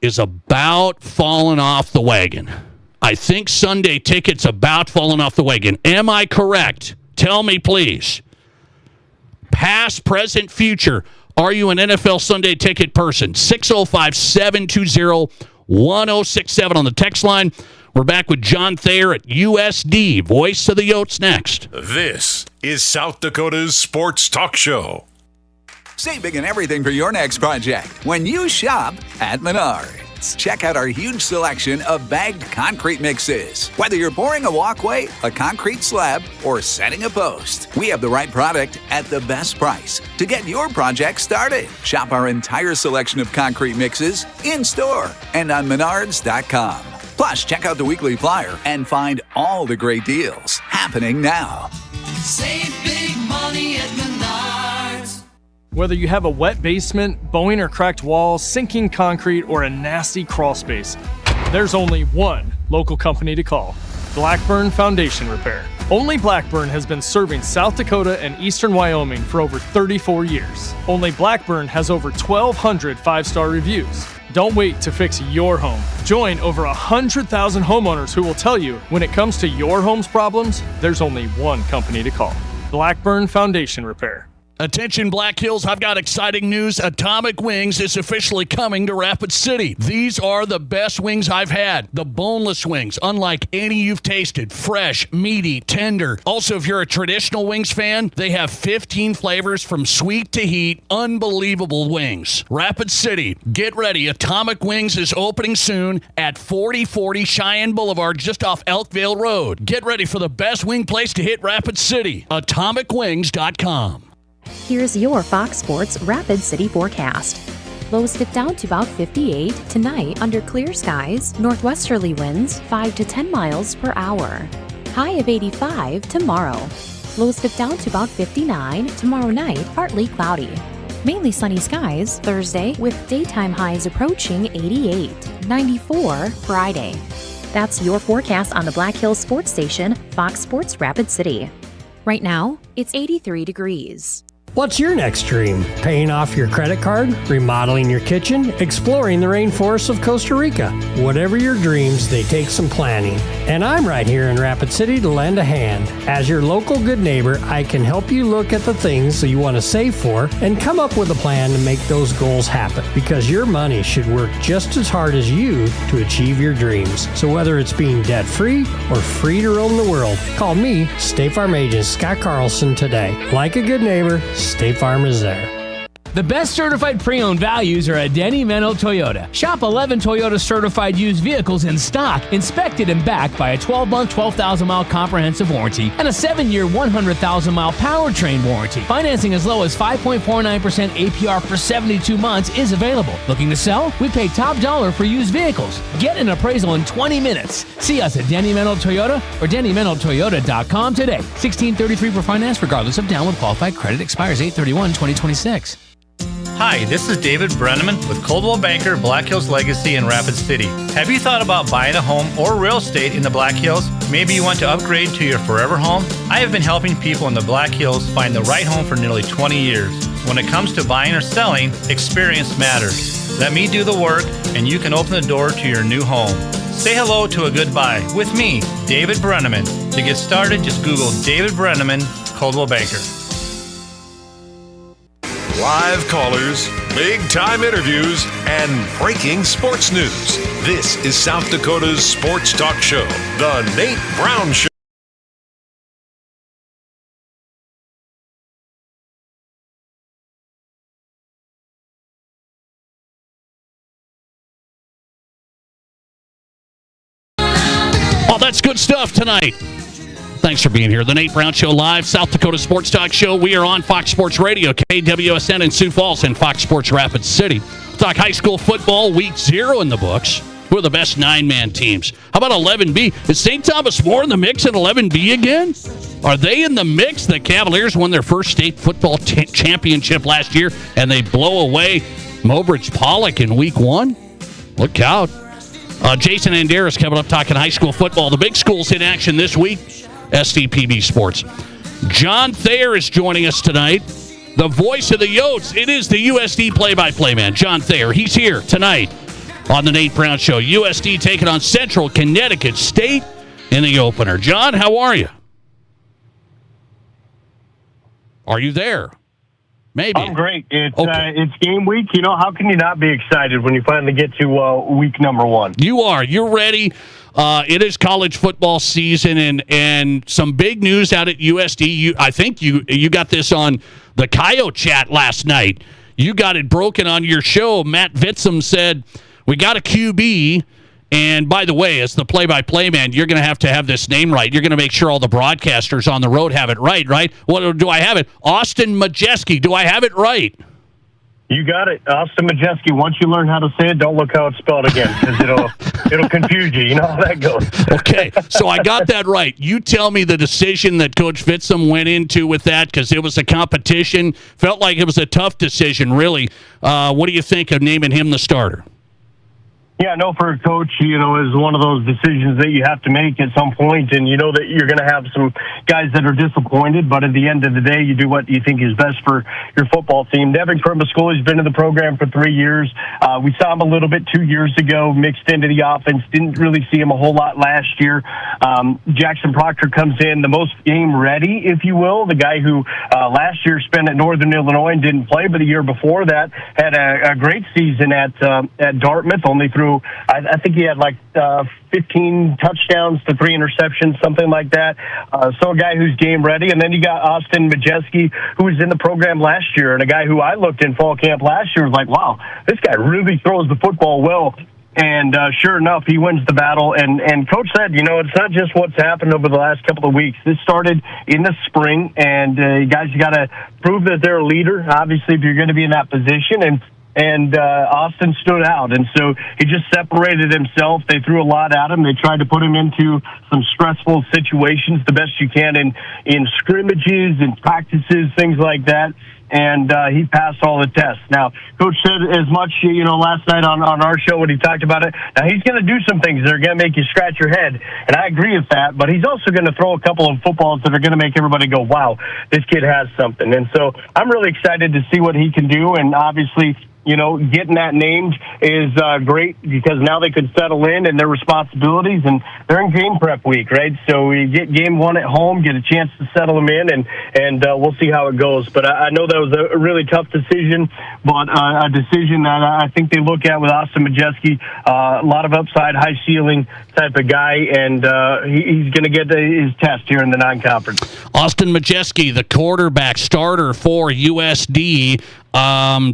S9: is about falling off the wagon. I think Sunday ticket's about falling off the wagon. Am I correct? Tell me, please. Past, present, future. Are you an NFL Sunday ticket person? 605-720-1067 on the text line. We're back with John Thayer at USD, Voice of the Yotes, next.
S7: This is South Dakota's Sports Talk Show.
S11: Save big on everything for your next project when you shop at Menards. Check out our huge selection of bagged concrete mixes. Whether you're pouring a walkway, a concrete slab, or setting a post, we have the right product at the best price to get your project started. Shop our entire selection of concrete mixes in-store and on Menards.com. Plus, check out the weekly flyer and find all the great deals happening now.
S12: Save big money at Menards.
S10: Whether you have a wet basement, bowing or cracked walls, sinking concrete, or a nasty crawl space, there's only one local company to call: Blackburn Foundation Repair. Only Blackburn has been serving South Dakota and eastern Wyoming for over 34 years. Only Blackburn has over 1,200 five-star reviews. Don't wait to fix your home. Join over 100,000 homeowners who will tell you when it comes to your home's problems, there's only one company to call: Blackburn Foundation Repair.
S9: Attention Black Hills, I've got exciting news. Atomic Wings is officially coming to Rapid City. These are the best wings I've had. The boneless wings, unlike any you've tasted. Fresh, meaty, tender. Also, if you're a traditional wings fan, they have 15 flavors from sweet to heat. Unbelievable wings. Rapid City, get ready. Atomic Wings is opening soon at 4040 Cheyenne Boulevard, just off Elkvale Road. Get ready for the best wing place to hit Rapid City. AtomicWings.com.
S13: Here's your Fox Sports Rapid City forecast. Lows dip down to about 58 tonight under clear skies, northwesterly winds 5 to 10 miles per hour. High of 85 tomorrow. Lows dip down to about 59 tomorrow night, partly cloudy. Mainly sunny skies Thursday with daytime highs approaching 88, 94 Friday. That's your forecast on the Black Hills Sports Station, Fox Sports Rapid City. Right now, it's 83 degrees.
S5: What's your next dream? Paying off your credit card? Remodeling your kitchen? Exploring the rainforests of Costa Rica? Whatever your dreams, they take some planning. And I'm right here in Rapid City to lend a hand. As your local good neighbor, I can help you look at the things that you want to save for and come up with a plan to make those goals happen. Because your money should work just as hard as you to achieve your dreams. So whether it's being debt-free or free to roam the world, call me, State Farm Agent Scott Carlson, today. Like a good neighbor, State Farm is there.
S12: The best certified pre-owned values are at Denny Menno Toyota. Shop 11 Toyota certified used vehicles in stock, inspected and backed by a 12-month, 12,000-mile comprehensive warranty and a 7-year, 100,000-mile powertrain warranty. Financing as low as 5.49% APR for 72 months is available. Looking to sell? We pay top dollar for used vehicles. Get an appraisal in 20 minutes. See us at Denny Menno Toyota or DennyMennoToyota.com today. $1,633 for finance regardless of down with qualified credit. Expires 8/31/2026.
S15: Hi, this is David Brenneman with Coldwell Banker, Black Hills Legacy in Rapid City. Have you thought about buying a home or real estate in the Black Hills? Maybe you want to upgrade to your forever home? I have been helping people in the Black Hills find the right home for nearly 20 years. When it comes to buying or selling, experience matters. Let me do the work and you can open the door to your new home. Say hello to a good buy with me, David Brenneman. To get started, just Google David Brenneman, Coldwell Banker.
S7: Live callers, big-time interviews, and breaking sports news. This is South Dakota's sports talk show, The Nate Brown Show.
S9: Oh, that's good stuff tonight. Thanks for being here. The Nate Brown Show live, South Dakota Sports Talk Show. We are on Fox Sports Radio, KWSN in Sioux Falls, and Fox Sports Rapid City. Talk high school football, week 0 in the books. Who are the best 9-man teams? How about 11B? Is St. Thomas More in the mix at 11B again? Are they in the mix? The Cavaliers won their first state football championship last year, and they blow away Mobridge Pollock in week 1? Look out. Jason Andera is coming up talking high school football. The big schools in action this week. SDPB Sports. John Thayer is joining us tonight. The voice of the Yotes. It is the USD play-by-play man, John Thayer. He's here tonight on the Nate Brown Show. USD taking on Central Connecticut State in the opener. John, how are you? Are you there? Maybe.
S16: I'm great. It's game week. You know, how can you not be excited when you finally get to week number 1?
S9: You are. You're ready. It is college football season, and some big news out at USD. I think you got this on the Coyote chat last night. You got it broken on your show. Matt Vitzum said, we got a QB, and by the way, as the play-by-play man, you're going to have this name right. You're going to make sure all the broadcasters on the road have it right? What do I have it? Austin Majeski. Do I have it right?
S16: You got it. Austin Majeski. Once you learn how to say it, don't look how it's spelled again, because it'll confuse you. You know how that goes.
S9: Okay, so I got that right. You tell me the decision that Coach Fitzum went into with that, because it was a competition. Felt like it was a tough decision, really. What do you think of naming him the starter?
S16: Yeah, no, for a coach, is one of those decisions that you have to make at some point, and you know that you're going to have some guys that are disappointed, but at the end of the day, you do what you think is best for your football team. Devin Kermascool has been in the program for 3 years. We saw him a little bit 2 years ago, mixed into the offense. Didn't really see him a whole lot last year. Jackson Proctor comes in, the most game ready, if you will, the guy who last year spent at Northern Illinois and didn't play, but the year before that had a great season at Dartmouth, only through I think he had 15 touchdowns to 3 interceptions, something like that. So a guy who's game ready. And then you got Austin Majeski, who was in the program last year, and a guy who I looked in fall camp last year was like, wow, this guy really throws the football well. And sure enough, he wins the battle. And Coach said, it's not just what's happened over the last couple of weeks. This started in the spring, and guys, you got to prove that they're a leader, obviously, if you're going to be in that position. And Austin stood out, and so he just separated himself. They threw a lot at him. They tried to put him into some stressful situations the best you can in scrimmages and practices, things like that. And he passed all the tests. Now, Coach said as much, last night on our show when he talked about it. Now, he's going to do some things that are going to make you scratch your head, and I agree with that, but he's also going to throw a couple of footballs that are going to make everybody go, wow, this kid has something. And so I'm really excited to see what he can do, and obviously, getting that named is great because now they could settle in and their responsibilities, and they're in game prep week, right? So we get game 1 at home, get a chance to settle them in, and we'll see how it goes. But I know that was a really tough decision, but a decision that I think they look at with Austin Majeski, a lot of upside, high ceiling type of guy, and he's going to get his test here in the non-conference.
S9: Austin Majeski, the quarterback starter for USD,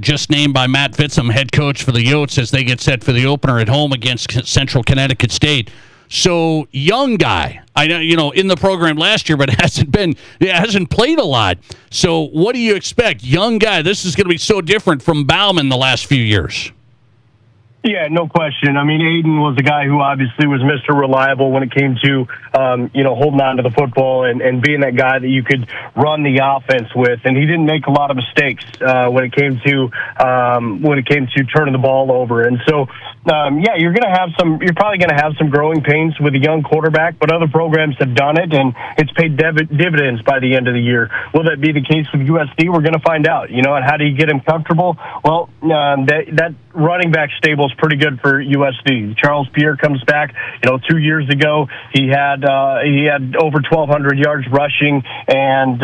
S9: just named by Matt Fitzum, head coach for the Yotes, as they get set for the opener at home against Central Connecticut State. So, young guy. I know, in the program last year, but hasn't played a lot. So, what do you expect? Young guy. This is going to be so different from Bauman the last few years.
S16: Yeah, no question. I mean, Aiden was a guy who obviously was Mr. Reliable when it came to, holding on to the football and being that guy that you could run the offense with. And he didn't make a lot of mistakes when it came to turning the ball over. And so, you're probably going to have some growing pains with a young quarterback, but other programs have done it, and it's paid dividends by the end of the year. Will that be the case with USD? We're going to find out. And how do you get him comfortable? Well, that running back stable is pretty good for USD. Charles Pierre comes back. 2 years ago he had over 1,200 yards rushing, and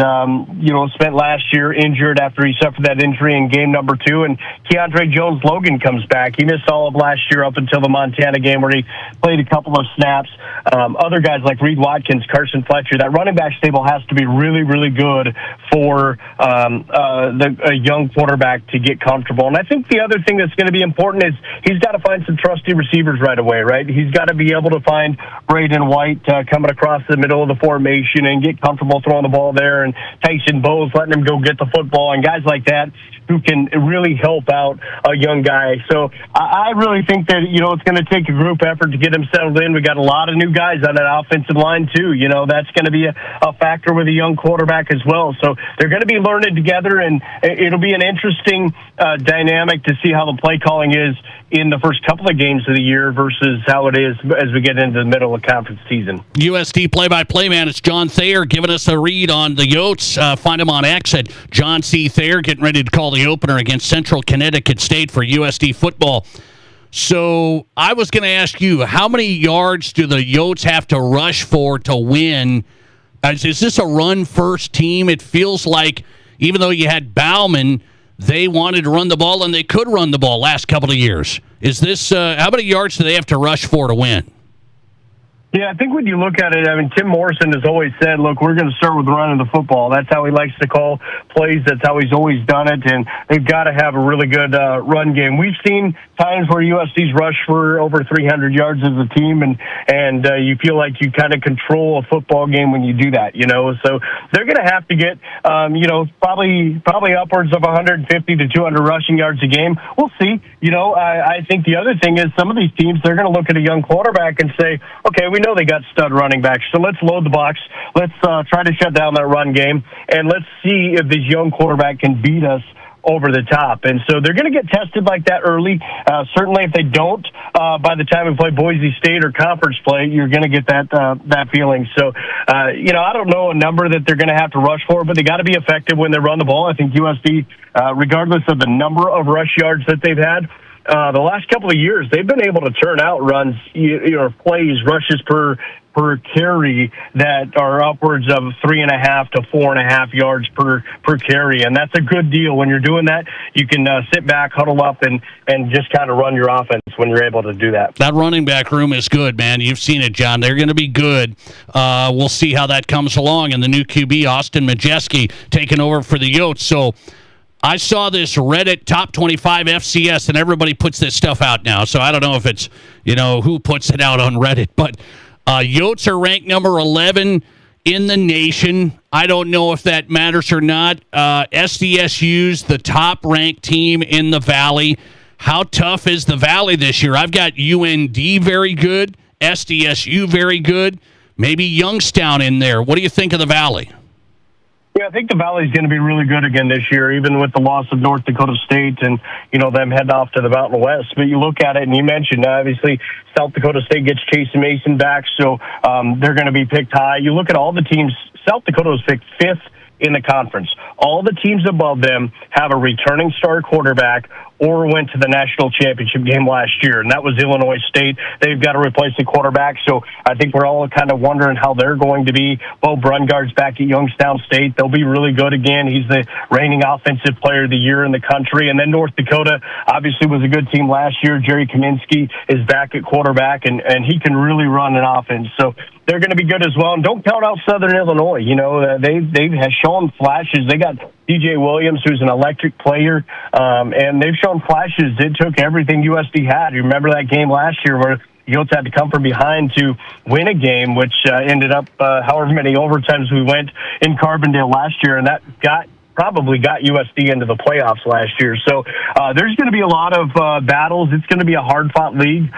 S16: spent last year injured after he suffered that injury in game number 2. And Keandre Jones-Logan comes back. He missed all of last year up until the Montana game where he played a couple of snaps. Other guys like Reed Watkins, Carson Fletcher. That running back stable has to be really, really good for a young quarterback to get comfortable. And I think the other thing that's going to be important is he's got to find some trusty receivers right away, right? He's got to be able to find Braden White coming across the middle of the formation and get comfortable throwing the ball there, and Tyson Bowes letting him go get the football, and guys like that who can really help out a young guy. So I really think that, it's going to take a group effort to get him settled in. We got a lot of new guys on that offensive line too. That's going to be a factor with a young quarterback as well. So they're going to be learning together, and it'll be an interesting dynamic to see how the play calling is in the first couple of games of the year versus how it is as we get into the middle of conference season.
S9: USD play-by-play man, it's John Thayer giving us a read on the Yotes. Find him on X at John C. Thayer, getting ready to call the opener against Central Connecticut State for USD football. So I was going to ask you, how many yards do the Yotes have to rush for to win? Is this a run-first team? It feels like, even though you had Bauman, they wanted to run the ball, and they could run the ball last couple of years. Is this how many yards do they have to rush for to win?
S16: Yeah, I think when you look at it, I mean, Tim Morrison has always said, look, we're going to start with running the football. That's how he likes to call plays. That's how he's always done it, and they've got to have a really good run game. We've seen times where USC's rushed for over 300 yards as a team, and you feel like you kind of control a football game when you do that, you know. So they're going to have to get, probably upwards of 150 to 200 rushing yards a game. We'll see. You know, I think the other thing is some of these teams, they're going to look at a young quarterback and say, okay, we know they got stud running backs, so let's load the box. Let's try to shut down that run game, and let's see if this young quarterback can beat us over the top. And so they're going to get tested like that early. Certainly if they don't, by the time we play Boise State or conference play, you're going to get that feeling. So, I don't know a number that they're going to have to rush for, but they got to be effective when they run the ball. I think USD, regardless of the number of rush yards that they've had, the last couple of years, they've been able to turn out runs, plays, rushes per carry that are upwards of 3.5 to 4.5 yards per carry. And that's a good deal. When you're doing that, you can sit back, huddle up, and just kind of run your offense when you're able to do that.
S9: That running back room is good, man. You've seen it, John. They're going to be good. We'll see how that comes along. And the new QB, Austin Majeski, taking over for the Yotes. So I saw this Reddit top 25 FCS, and everybody puts this stuff out now. So I don't know if it's, who puts it out on Reddit. But Yotes are ranked number 11 in the nation. I don't know if that matters or not. SDSU's the top-ranked team in the Valley. How tough is the Valley this year? I've got UND very good, SDSU very good, maybe Youngstown in there. What do you think of the Valley?
S16: Yeah, I think the Valley's going to be really good again this year, even with the loss of North Dakota State and, them heading off to the Mountain West. But you look at it, and you mentioned, obviously, South Dakota State gets Chase Mason back, so they're going to be picked high. You look at all the teams, South Dakota was picked 5th in the conference. All the teams above them have a returning star quarterback or went to the national championship game last year, and that was Illinois State. They've got to replace the quarterback, so I think we're all kind of wondering how they're going to be. Bo Brungard's back at Youngstown State. They'll be really good again. He's the reigning offensive player of the year in the country. And then North Dakota obviously was a good team last year. Jerry Kaminsky is back at quarterback, and he can really run an offense. So they're going to be good as well. And don't count out Southern Illinois. They have shown flashes. They got DJ Williams, who's an electric player, and they've shown flashes. It took everything USD had. You remember that game last year where Yotes had to come from behind to win a game, which ended up however many overtimes we went in Carbondale last year, and that probably got USD into the playoffs last year. So there's going to be a lot of battles. It's going to be a hard-fought league,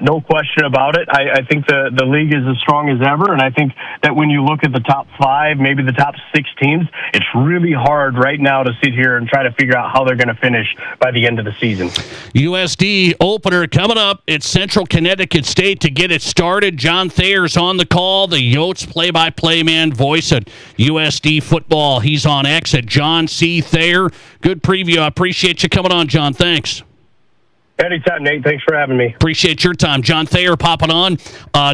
S16: no question about it. I think the league is as strong as ever, and I think that when you look at the top 5, maybe the top 6 teams, it's really hard right now to sit here and try to figure out how they're going to finish by the end of the season.
S9: USD opener coming up at Central Connecticut State to get it started. John Thayer's on the call, the Yotes play-by-play man, voice at USD football. He's on X at John C. Thayer. Good preview. I appreciate you coming on, John. Thanks.
S16: Anytime, Nate. Thanks for having me.
S9: Appreciate your time. John Thayer popping on,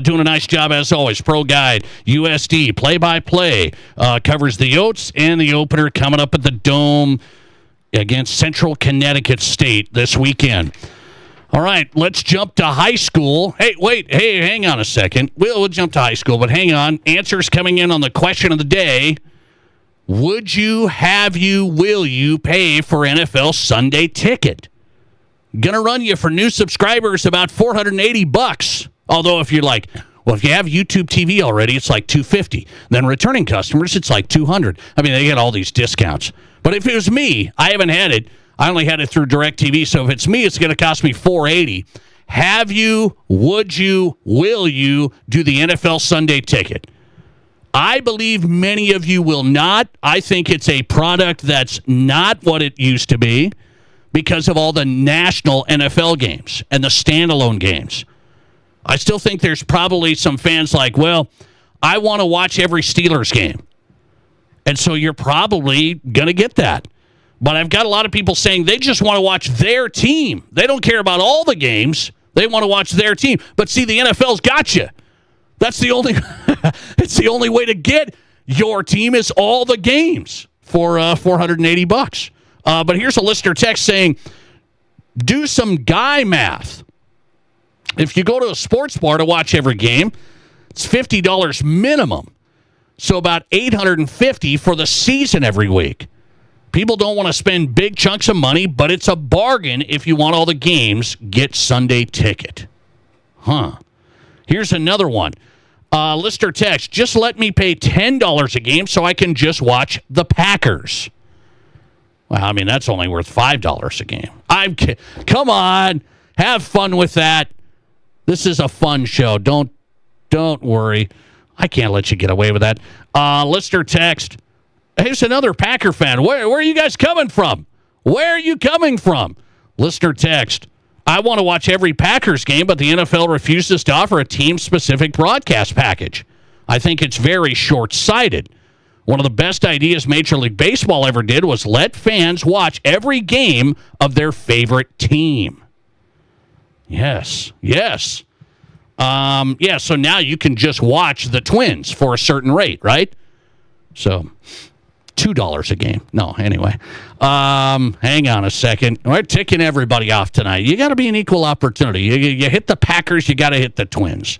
S9: doing a nice job as always. Pro Guide, USD, play-by-play, covers the Yotes and the opener coming up at the Dome against Central Connecticut State this weekend. All right, let's jump to high school. Hey, hang on a second. We'll jump to high school, but hang on. Answers coming in on the question of the day. Would you, will you pay for NFL Sunday ticket? Gonna run you for new subscribers about $480. Although if you're like, well, if you have YouTube TV already, it's like $250. Then returning customers, it's like $200. I mean, they get all these discounts. But if it was me, I haven't had it. I only had it through DirecTV. So if it's me, it's going to cost me $480. Have you, would you, will you do the NFL Sunday ticket? I believe many of you will not. I think it's a product that's not what it used to be because of all the national NFL games and the standalone games. I still think there's probably some fans like, well, I want to watch every Steelers game. And so you're probably going to get that. But I've got a lot of people saying they just want to watch their team. They don't care about all the games. They want to watch their team. But see, the NFL's got you. That's the only it's the only way to get your team is all the games for $480. But here's a listener text saying, do some guy math. If you go to a sports bar to watch every game, It's $50 minimum. So about $850 for the season every week. People don't want to spend big chunks of money, but it's a bargain if you want all the games. Get Sunday Ticket. Here's another one. Listener text, just let me pay $10 a game so I can just watch the Packers. Well, I mean, that's only worth $5 a game. Come on. Have fun with that. This is a fun show. Don't worry. I can't let you get away with that. Listener text, here's another Packer fan. Where are you guys coming from? Where are you coming from? Listener text, I want to watch every Packers game, but the NFL refuses to offer a team-specific broadcast package. I think it's very short-sighted. One of the best ideas Major League Baseball ever did was let fans watch every game of their favorite team. Yes. So now you can just watch the Twins for a certain rate, right? So $2 a game. No, anyway. Hang on a second. We're ticking everybody off tonight. You got to be an equal opportunity. You hit the Packers, you got to hit the Twins.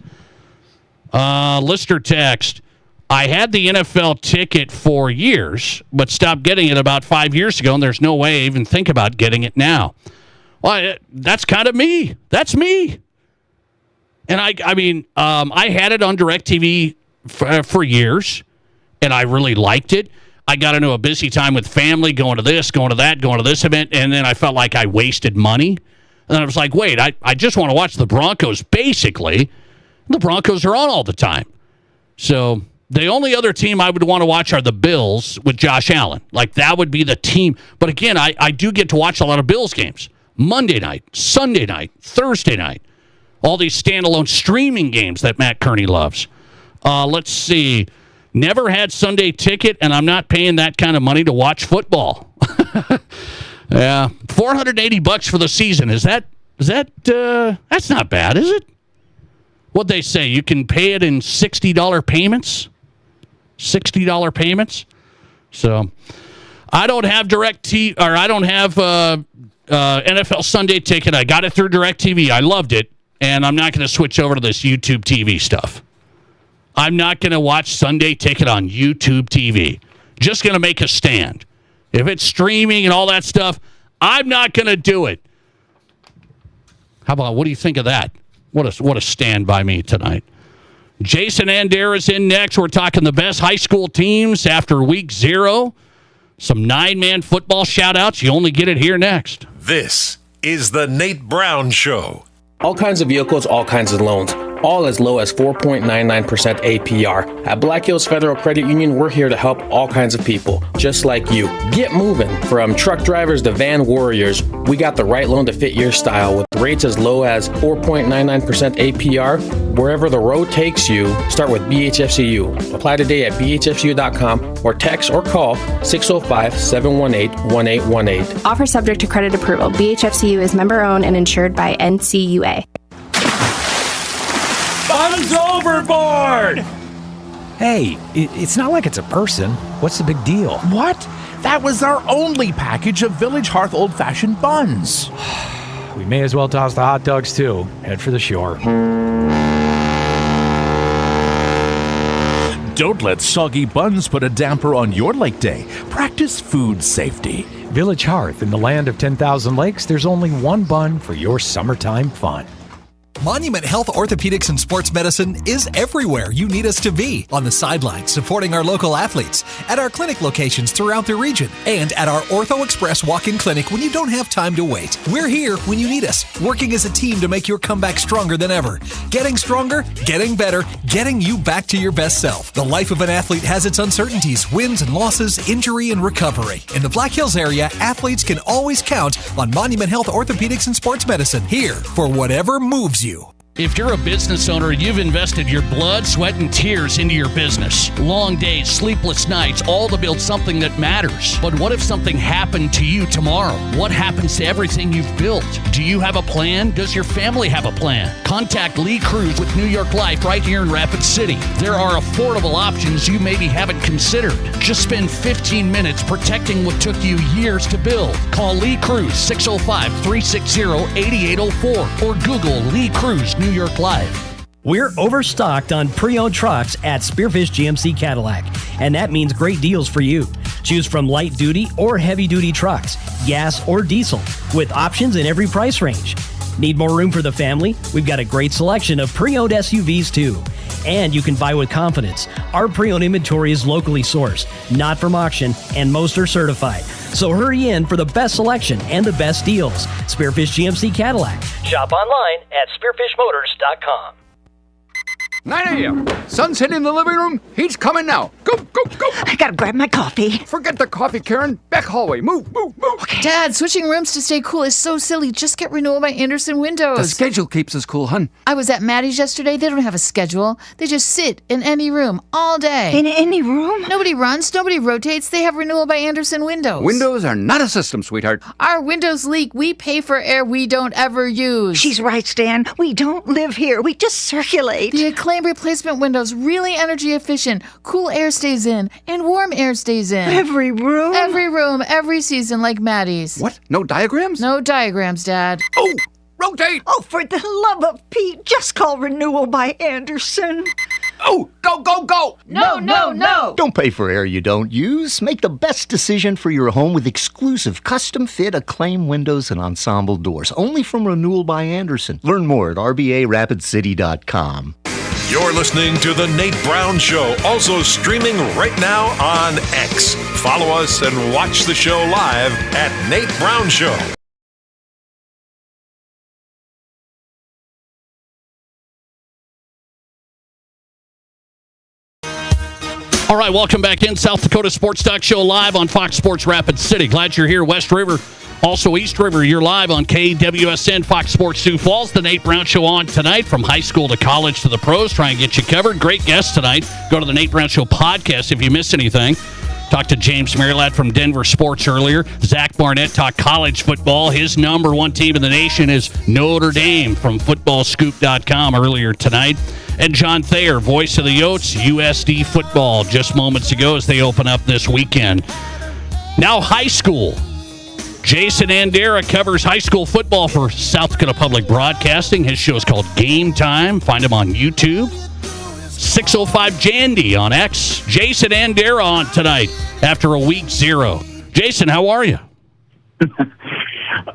S9: Listener text, I had the NFL ticket for years, but stopped getting it about 5 years ago, and there's no way I even think about getting it now. Well, that's kind of me. That's me. And I mean, I had it on DirecTV for years, and I really liked it. I got into a busy time with family, going to this, going to that, going to this event, and then I felt like I wasted money. And then I was like, wait, I just want to watch the Broncos, basically. The Broncos are on all the time. So the only other team I would want to watch are the Bills with Josh Allen. Like, that would be the team. But again, I do get to watch a lot of Bills games. Monday night, Sunday night, Thursday night. All these standalone streaming games that Matt Kearney loves. Let's see. Never had Sunday Ticket, and I'm not paying that kind of money to watch football. Yeah, $480 for the season. Is that that's not bad, is it? What'd they say? You can pay it in $60 payments? $60 payments? So I don't have I don't have NFL Sunday Ticket. I got it through DirecTV. I loved it. And I'm not going to switch over to this YouTube TV stuff. I'm not going to watch Sunday Ticket on YouTube TV. Just going to make a stand. If it's streaming and all that stuff, I'm not going to do it. How about, what do you think of that? What a stand by me tonight. Jason Andera's in next. We're talking the best high school teams after week 0. Some 9-man football shout-outs. You only get it here next.
S7: This is the Nate Brown Show.
S1: All kinds of vehicles, all kinds of loans, all as low as 4.99% APR. At Black Hills Federal Credit Union, we're here to help all kinds of people, just like you. Get moving. From truck drivers to van warriors, we got the right loan to fit your style with rates as low as 4.99% APR. Wherever the road takes you, start with BHFCU. Apply today at bhfcu.com or text or call 605-718-1818.
S17: Offer subject to credit approval. BHFCU is member-owned and insured by NCUA.
S18: Funds overboard!
S24: Hey, it's not like it's a person. What's the big deal?
S18: What? That was our only package of Village Hearth old-fashioned buns.
S24: We may as well toss the hot dogs, too. Head for the shore.
S18: Don't let soggy buns put a damper on your lake day. Practice food safety.
S24: Village Hearth, in the land of 10,000 lakes, there's only one bun for your summertime fun.
S25: Monument Health Orthopedics and Sports Medicine is everywhere you need us to be. On the sidelines, supporting our local athletes, at our clinic locations throughout the region, and at our Ortho Express walk-in clinic when you don't have time to wait. We're here when you need us, working as a team to make your comeback stronger than ever. Getting stronger, getting better, getting you back to your best self. The life of an athlete has its uncertainties, wins and losses, injury and recovery. In the Black Hills area, athletes can always count on Monument Health Orthopedics and Sports Medicine, here for whatever moves you.
S9: If you're a business owner, you've invested your blood, sweat, and tears into your business. Long days, sleepless nights, all to build something that matters. But what if something happened to you tomorrow? What happens to everything you've built? Do you have a plan? Does your family have a plan? Contact Lee Cruz with New York Life right here in Rapid City. There are affordable options you maybe haven't considered. Just spend 15 minutes protecting what took you years to build. Call Lee Cruz, 605-360-8804, or Google Lee Cruz New York Live.
S5: We're overstocked on pre-owned trucks at Spearfish GMC Cadillac, and that means great deals for you. Choose from light-duty or heavy-duty trucks, gas or diesel, with options in every price range. Need more room for the family? We've got a great selection of pre-owned SUVs too. And you can buy with confidence. Our pre-owned inventory is locally sourced, not from auction, and most are certified. So hurry in for the best selection and the best deals. Spearfish GMC Cadillac. Shop online at spearfishmotors.com.
S3: 9 a.m. Sun's hitting the living room. He's coming now. Go, go, go.
S4: I gotta grab my coffee.
S3: Forget the coffee, Karen. Back hallway. Move, move, move.
S4: Okay.
S6: Dad, switching rooms to stay cool is so silly. Just get renewal by Anderson Windows.
S3: The schedule keeps us cool, hun.
S6: I was at Maddie's yesterday. They don't have a schedule. They just sit in any room all day.
S4: In any room?
S6: Nobody runs. Nobody rotates. They have renewal by Anderson Windows.
S3: Windows are not a system, sweetheart.
S6: Our windows leak. We pay for air we don't ever use.
S4: She's right, Stan. We don't live here. We just circulate.
S6: The Acclaim replacement windows, really energy efficient. Cool air stays in and warm air stays in.
S4: Every room?
S6: Every room, every season, like Maddie's.
S3: What? No diagrams?
S6: No diagrams, Dad.
S3: Oh, rotate!
S4: Oh, for the love of Pete, just call renewal by Anderson.
S3: Oh, go, go, go!
S6: No, no, no!
S14: Don't pay for air you don't use. Make the best decision for your home with exclusive custom-fit Acclaim windows and ensemble doors. Only from Renewal by Anderson. Learn more at rbarapidcity.com.
S7: You're listening to The Nate Brown Show, also streaming right now on X. Follow us and watch the show live at Nate Brown Show.
S9: All right, welcome back in. South Dakota Sports Talk Show live on Fox Sports Rapid City. Glad you're here. West River, also East River, you're live on KWSN, Fox Sports Sioux Falls. The Nate Brown Show on tonight, from high school to college to the pros. Try and get you covered. Great guests tonight. Go to the Nate Brown Show podcast if you missed anything. Talked to James Merilatt from Denver Sports earlier. Zach Barnett talked college football. His number one team in the nation is Notre Dame from footballscoop.com earlier tonight. And John Thayer, voice of the Yotes, USD football, just moments ago as they open up this weekend. Now high school. Jason Andera covers high school football for South Dakota Public Broadcasting. His show is called Game Time. Find him on YouTube. 605 Jandy on X. Jason Andera on tonight after a week 0. Jason, how are you?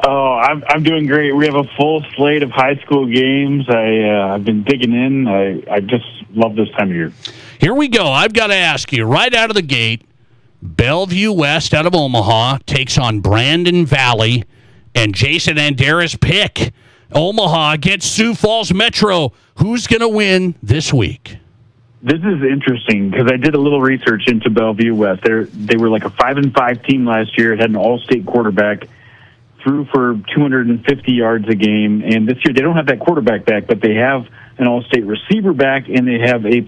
S19: Oh, I'm doing great. We have a full slate of high school games. I've been digging in. I just love this time of year.
S9: Here we go. I've got to ask you, right out of the gate, Bellevue West out of Omaha takes on Brandon Valley, and Jason Andera's pick, Omaha against Sioux Falls Metro. Who's going to win this week?
S19: This is interesting because I did a little research into Bellevue West. They were like a 5-5 team last year. It had an all-state quarterback, threw for 250 yards a game, and this year they don't have that quarterback back, but they have an all-state receiver back, and they have a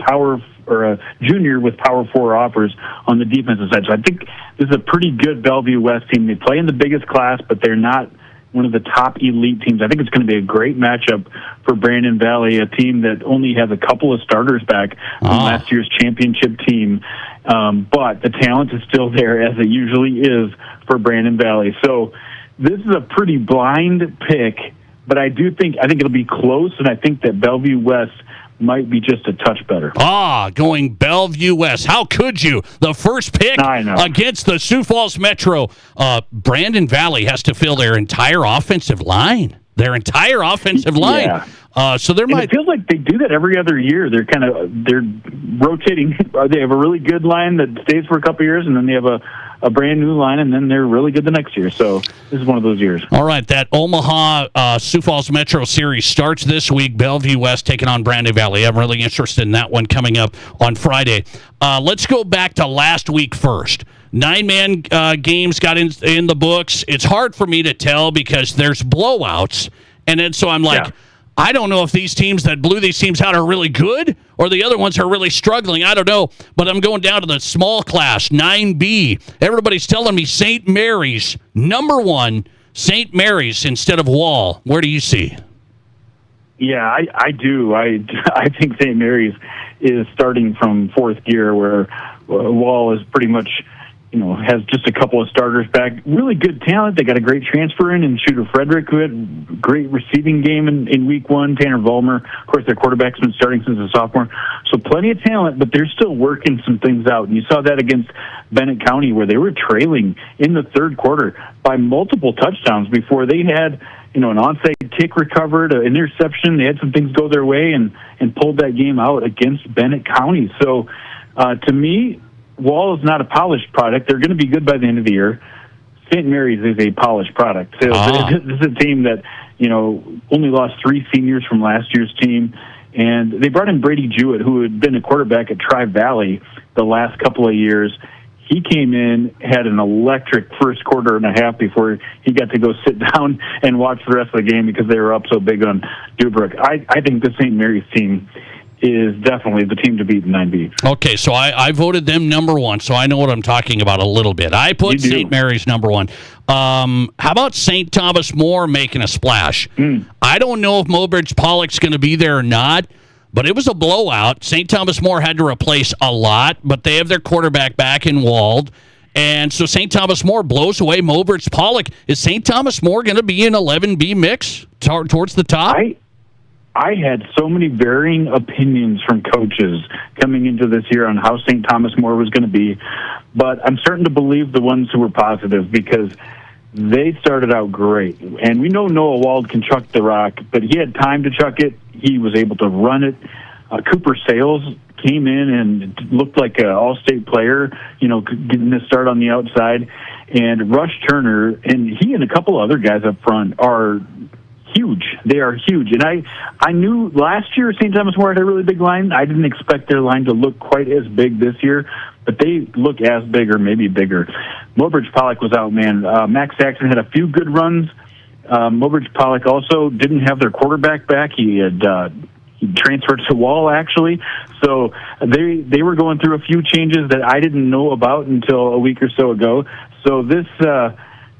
S19: junior with Power 4 offers on the defensive side. So I think this is a pretty good Bellevue West team. They play in the biggest class, but they're not one of the top elite teams. I think it's going to be a great matchup for Brandon Valley, a team that only has a couple of starters back from last year's championship team. But the talent is still there, as it usually is for Brandon Valley. So this is a pretty blind pick, but I think it'll be close, and I think that Bellevue West might be just a touch better.
S9: Going Bellevue West. How could you? The first pick against the Sioux Falls Metro. Brandon Valley has to fill their entire offensive line. So there might.
S19: It feels like they do that every other year. They're rotating. They have a really good line that stays for a couple years, and then they have a brand new line, and then they're really good the next year. So this is one of those years.
S9: All right, that Omaha Sioux Falls Metro series starts this week. Bellevue West taking on Brandon Valley. I'm really interested in that one coming up on Friday. Let's go back to last week first. 9-man games got in the books. It's hard for me to tell because there's blowouts, and then so I'm like, I don't know if these teams that blew these teams out are really good or the other ones are really struggling. I don't know, but I'm going down to the small class, 9B. Everybody's telling me St. Mary's, number 1, St. Mary's instead of Wall. Where do you see?
S19: Yeah, I do. I think St. Mary's is starting from fourth gear, where Wall is pretty much has just a couple of starters back. Really good talent. They got a great transfer in Shooter Frederick, who had a great receiving game in week one. Tanner Vollmer, of course, their quarterback's been starting since a sophomore. So plenty of talent, but they're still working some things out. And you saw that against Bennett County, where they were trailing in the third quarter by multiple touchdowns before they had, an onside kick recovered, an interception. They had some things go their way and pulled that game out against Bennett County. So to me, Wall is not a polished product. They're going to be good by the end of the year. St. Mary's is a polished product. So this is a team that, only lost 3 seniors from last year's team. And they brought in Brady Jewett, who had been a quarterback at Tri-Valley the last couple of years. He came in, had an electric first quarter and a half before he got to go sit down and watch the rest of the game because they were up so big on Dubrook. I think the St. Mary's team is definitely the team to beat in 9B.
S9: Okay, so I voted them number 1, so I know what I'm talking about a little bit. I put St. Mary's number 1. How about St. Thomas More making a splash? I don't know if Mobridge Pollock's going to be there or not, but it was a blowout. St. Thomas More had to replace a lot, but they have their quarterback back in Wald. And so St. Thomas More blows away Mobridge Pollock. Is St. Thomas More going to be an 11B mix towards the top?
S19: I had so many varying opinions from coaches coming into this year on how St. Thomas More was going to be, but I'm starting to believe the ones who were positive because they started out great. And we know Noah Wald can chuck the rock, but he had time to chuck it. He was able to run it. Cooper Sales came in and looked like an all-state player, getting the start on the outside. And Rush Turner, and he and a couple other guys up front are huge. They are huge. And I knew last year St. Thomas More had a really big line. I didn't expect their line to look quite as big this year, but they look as big or maybe bigger. Mobridge Pollock was out, man. Max Saxon had a few good runs. Mobridge Pollock also didn't have their quarterback back. He transferred to Wall, actually. So they were going through a few changes that I didn't know about until a week or so ago. So this,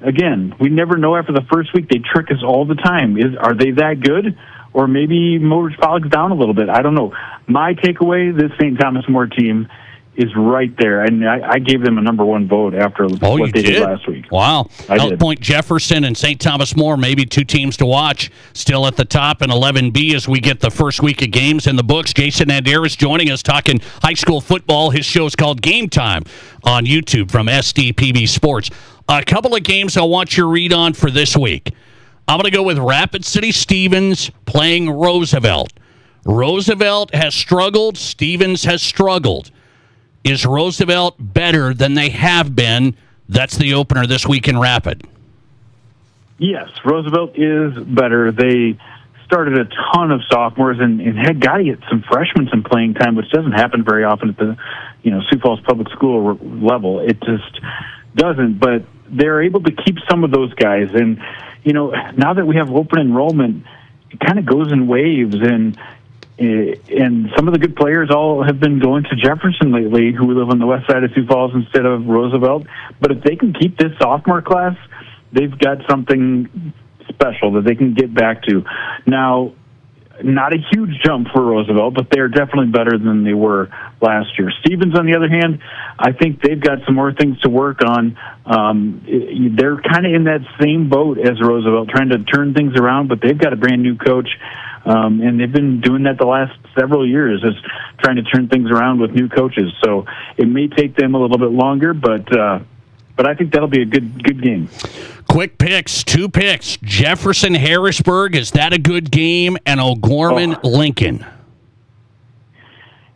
S19: again, we never know after the first week. They trick us all the time. Are they that good? Or maybe Mobridge Pollock's down a little bit. I don't know. My takeaway, this St. Thomas More team is right there, and I gave them a number 1 vote after what they did last week.
S9: Wow. Health Point Jefferson and St. Thomas More, maybe 2 teams to watch, still at the top in 11B as we get the first week of games in the books. Jason Andera is joining us talking high school football. His show's called Game Time on YouTube from SDPB Sports. A couple of games I want your read on for this week. I'm going to go with Rapid City Stevens playing Roosevelt. Roosevelt has struggled. Stevens has struggled. Is Roosevelt better than they have been? That's the opener this week in Rapid.
S19: Yes, Roosevelt is better. They started a ton of sophomores and had got to get some freshmen some playing time, which doesn't happen very often at the Sioux Falls Public School level. It just doesn't. But they're able to keep some of those guys. And now that we have open enrollment, it kind of goes in waves and some of the good players all have been going to Jefferson lately, who live on the west side of Sioux Falls instead of Roosevelt. But if they can keep this sophomore class, they've got something special that they can get back to. Now, not a huge jump for Roosevelt, but they're definitely better than they were last year. Stevens, on the other hand, I think they've got some more things to work on. They're kind of in that same boat as Roosevelt, trying to turn things around, but they've got a brand new coach. And they've been doing that the last several years, is trying to turn things around with new coaches. So it may take them a little bit longer, but I think that'll be a good game.
S9: Quick picks, 2 picks. Jefferson Harrisburg, is that a good game? And O'Gorman Lincoln.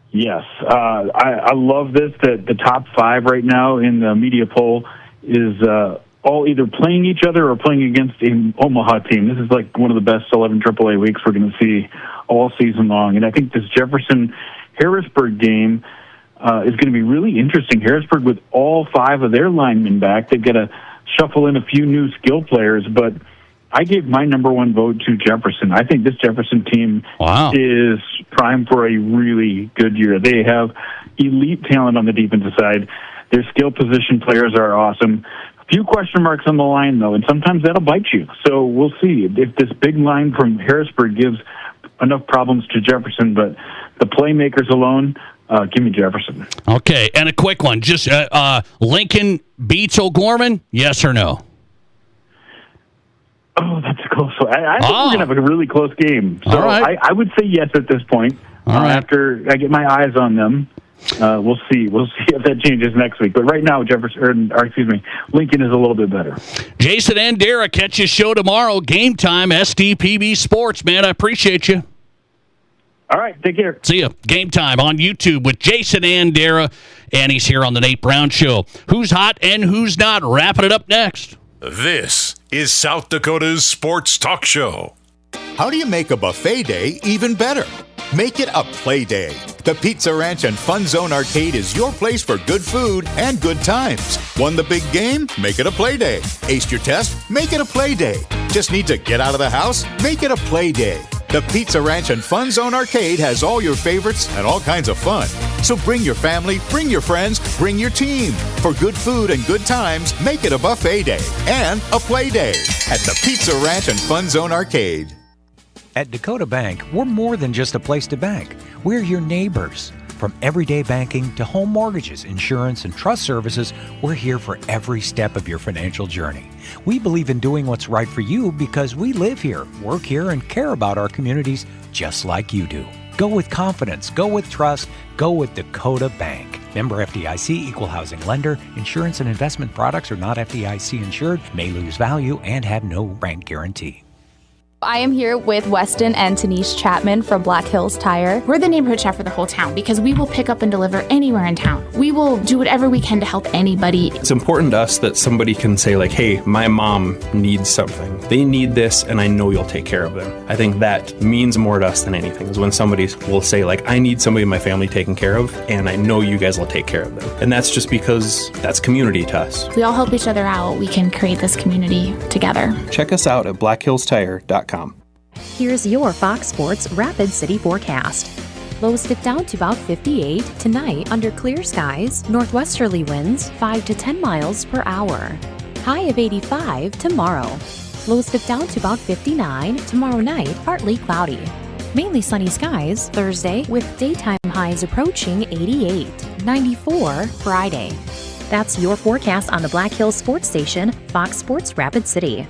S19: Yes, I love this. That the top 5 right now in the media poll is all either playing each other or playing against an Omaha team. This is like one of the best 11 AAA weeks we're going to see all season long. And I think this Jefferson-Harrisburg game is going to be really interesting. Harrisburg with all 5 of their linemen back. They've got to shuffle in a few new skill players, but I gave my number 1 vote to Jefferson. I think this Jefferson team is primed for a really good year. They have elite talent on the defensive side. Their skill position players are awesome. Few question marks on the line, though, and sometimes that'll bite you. So we'll see if this big line from Harrisburg gives enough problems to Jefferson. But the playmakers alone, give me Jefferson.
S9: Okay, and a quick one. Just Lincoln beats O'Gorman, yes or no?
S19: Oh, that's a close one. I think we're going to have a really close game. So
S9: All right.
S19: I would say yes at this point. After I get my eyes on them, we'll see. We'll see if that changes next week. But right now, Lincoln is a little bit better.
S9: Jason Andera, catch his show tomorrow. Game time, SDPB Sports, man. I appreciate you.
S19: All right, take care.
S9: See ya. Game time on YouTube with Jason Andera, and he's here on the Nate Brown Show. Who's hot and who's not? Wrapping it up next.
S7: This is South Dakota's Sports Talk Show.
S2: How do you make a buffet day even better? Make it a play day. The Pizza Ranch and Fun Zone Arcade is your place for good food and good times. Won the big game? Make it a play day. Aced your test? Make it a play day. Just need to get out of the house? Make it a play day. The Pizza Ranch and Fun Zone Arcade has all your favorites and all kinds of fun. So bring your family, bring your friends, bring your team. For good food and good times, make it a buffet day and a play day at the Pizza Ranch and Fun Zone Arcade.
S24: At Dakota Bank, we're more than just a place to bank. We're your neighbors. From everyday banking to home mortgages, insurance, and trust services, we're here for every step of your financial journey. We believe in doing what's right for you because we live here, work here, and care about our communities just like you do. Go with confidence, go with trust, go with Dakota Bank. Member FDIC, equal housing lender. Insurance and investment products are not FDIC insured, may lose value, and have no bank guarantee.
S17: I am here with Weston and Tanisha Chapman from Black Hills Tire.
S20: We're the neighborhood shop for the whole town because we will pick up and deliver anywhere in town. We will do whatever we can to help anybody.
S21: It's important to us that somebody can say like, hey, my mom needs something. They need this and I know you'll take care of them. I think that means more to us than anything is when somebody will say like, I need somebody in my family taken care of and I know you guys will take care of them. And that's just because that's community to us.
S20: If we all help each other out, we can create this community together.
S21: Check us out at blackhillstire.com.
S13: Here's your Fox Sports Rapid City forecast. Lows dip down to about 58 tonight under clear skies, northwesterly winds 5 to 10 miles per hour. High of 85 tomorrow. Lows dip down to about 59 tomorrow night, partly cloudy. Mainly sunny skies Thursday with daytime highs approaching 88, 94 Friday. That's your forecast on the Black Hills Sports Station, Fox Sports Rapid City.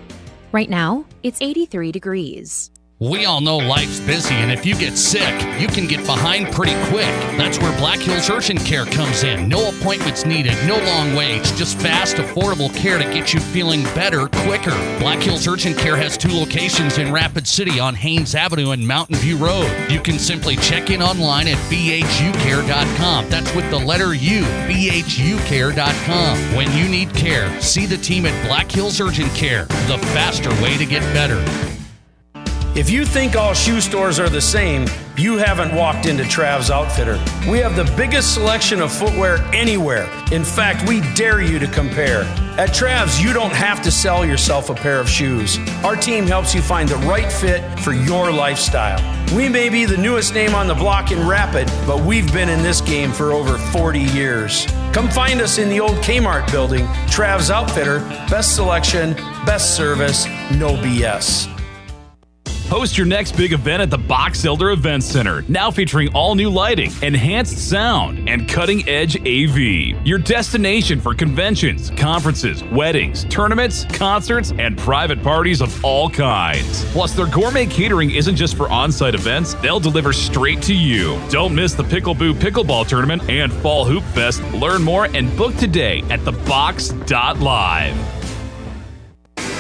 S13: Right now, it's 83 degrees.
S9: We all know life's busy, and if you get sick, you can get behind pretty quick. That's where Black Hills Urgent Care comes in. No appointments needed, no long waits, just fast, affordable care to get you feeling better quicker. Black Hills Urgent Care has 2 locations in Rapid City on Haynes Avenue and Mountain View Road. You can simply check in online at bhucare.com. That's with the letter U, bhucare.com. When you need care, see the team at Black Hills Urgent Care, the faster way to get better.
S22: If you think all shoe stores are the same, you haven't walked into Trav's Outfitter. We have the biggest selection of footwear anywhere. In fact, we dare you to compare. At Trav's, you don't have to sell yourself a pair of shoes. Our team helps you find the right fit for your lifestyle. We may be the newest name on the block in Rapid, but we've been in this game for over 40 years. Come find us in the old Kmart building. Trav's Outfitter, best selection, best service, no BS.
S18: Host your next big event at the Box Elder Event Center, now featuring all new lighting, enhanced sound, and cutting-edge AV. Your destination for conventions, conferences, weddings, tournaments, concerts, and private parties of all kinds. Plus, their gourmet catering isn't just for on-site events, they'll deliver straight to you. Don't miss the Pickle Boo Pickleball Tournament and Fall Hoop Fest. Learn more and book today at thebox.live.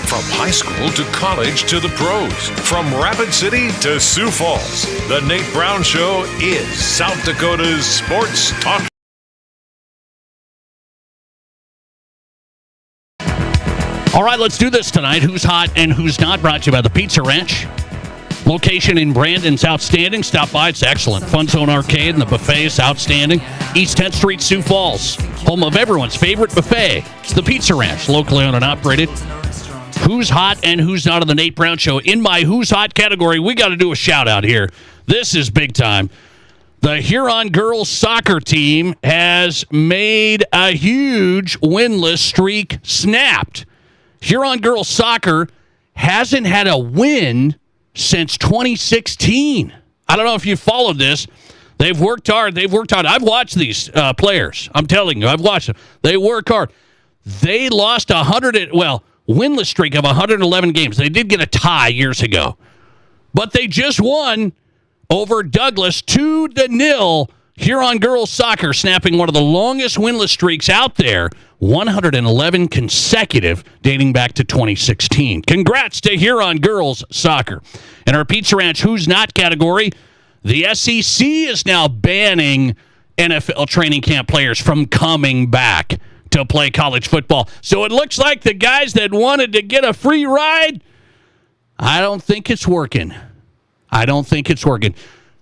S7: From high school to college to the pros, from Rapid City to Sioux Falls, the Nate Brown Show is South Dakota's Sports Talk.
S9: All right, let's do this tonight. Who's hot and who's not? Brought to you by the Pizza Ranch. Location in Brandon's outstanding. Stop by. It's excellent. Fun Zone Arcade and the buffet is outstanding. East 10th Street, Sioux Falls. Home of everyone's favorite buffet. It's the Pizza Ranch, locally owned and operated. Who's hot and who's not on the Nate Brown Show? In my Who's Hot category, we got to do a shout-out here. This is big time. The Huron girls soccer team has made a huge winless streak snapped. Huron girls soccer hasn't had a win since 2016. I don't know if you followed this. They've worked hard. I've watched these players. I'm telling you, I've watched them. They work hard. They lost winless streak of 111 games. They did get a tie years ago. But they just won over Douglas 2-0. Huron girls soccer snapping one of the longest winless streaks out there, 111 consecutive, dating back to 2016. Congrats to Huron girls soccer. In our Pizza Ranch Who's Not category, the SEC is now banning NFL training camp players from coming back to play college football. So it looks like the guys that wanted to get a free ride, I don't think it's working.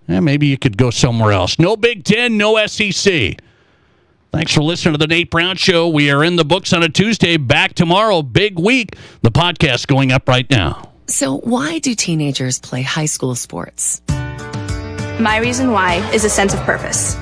S9: Maybe you could go somewhere else. No Big Ten, no SEC. Thanks for listening to the Nate Brown Show. We are in the books on a Tuesday. Back tomorrow. Big week. The podcast going up right now.
S8: So why do teenagers play high school sports?
S17: My reason why is a sense of purpose.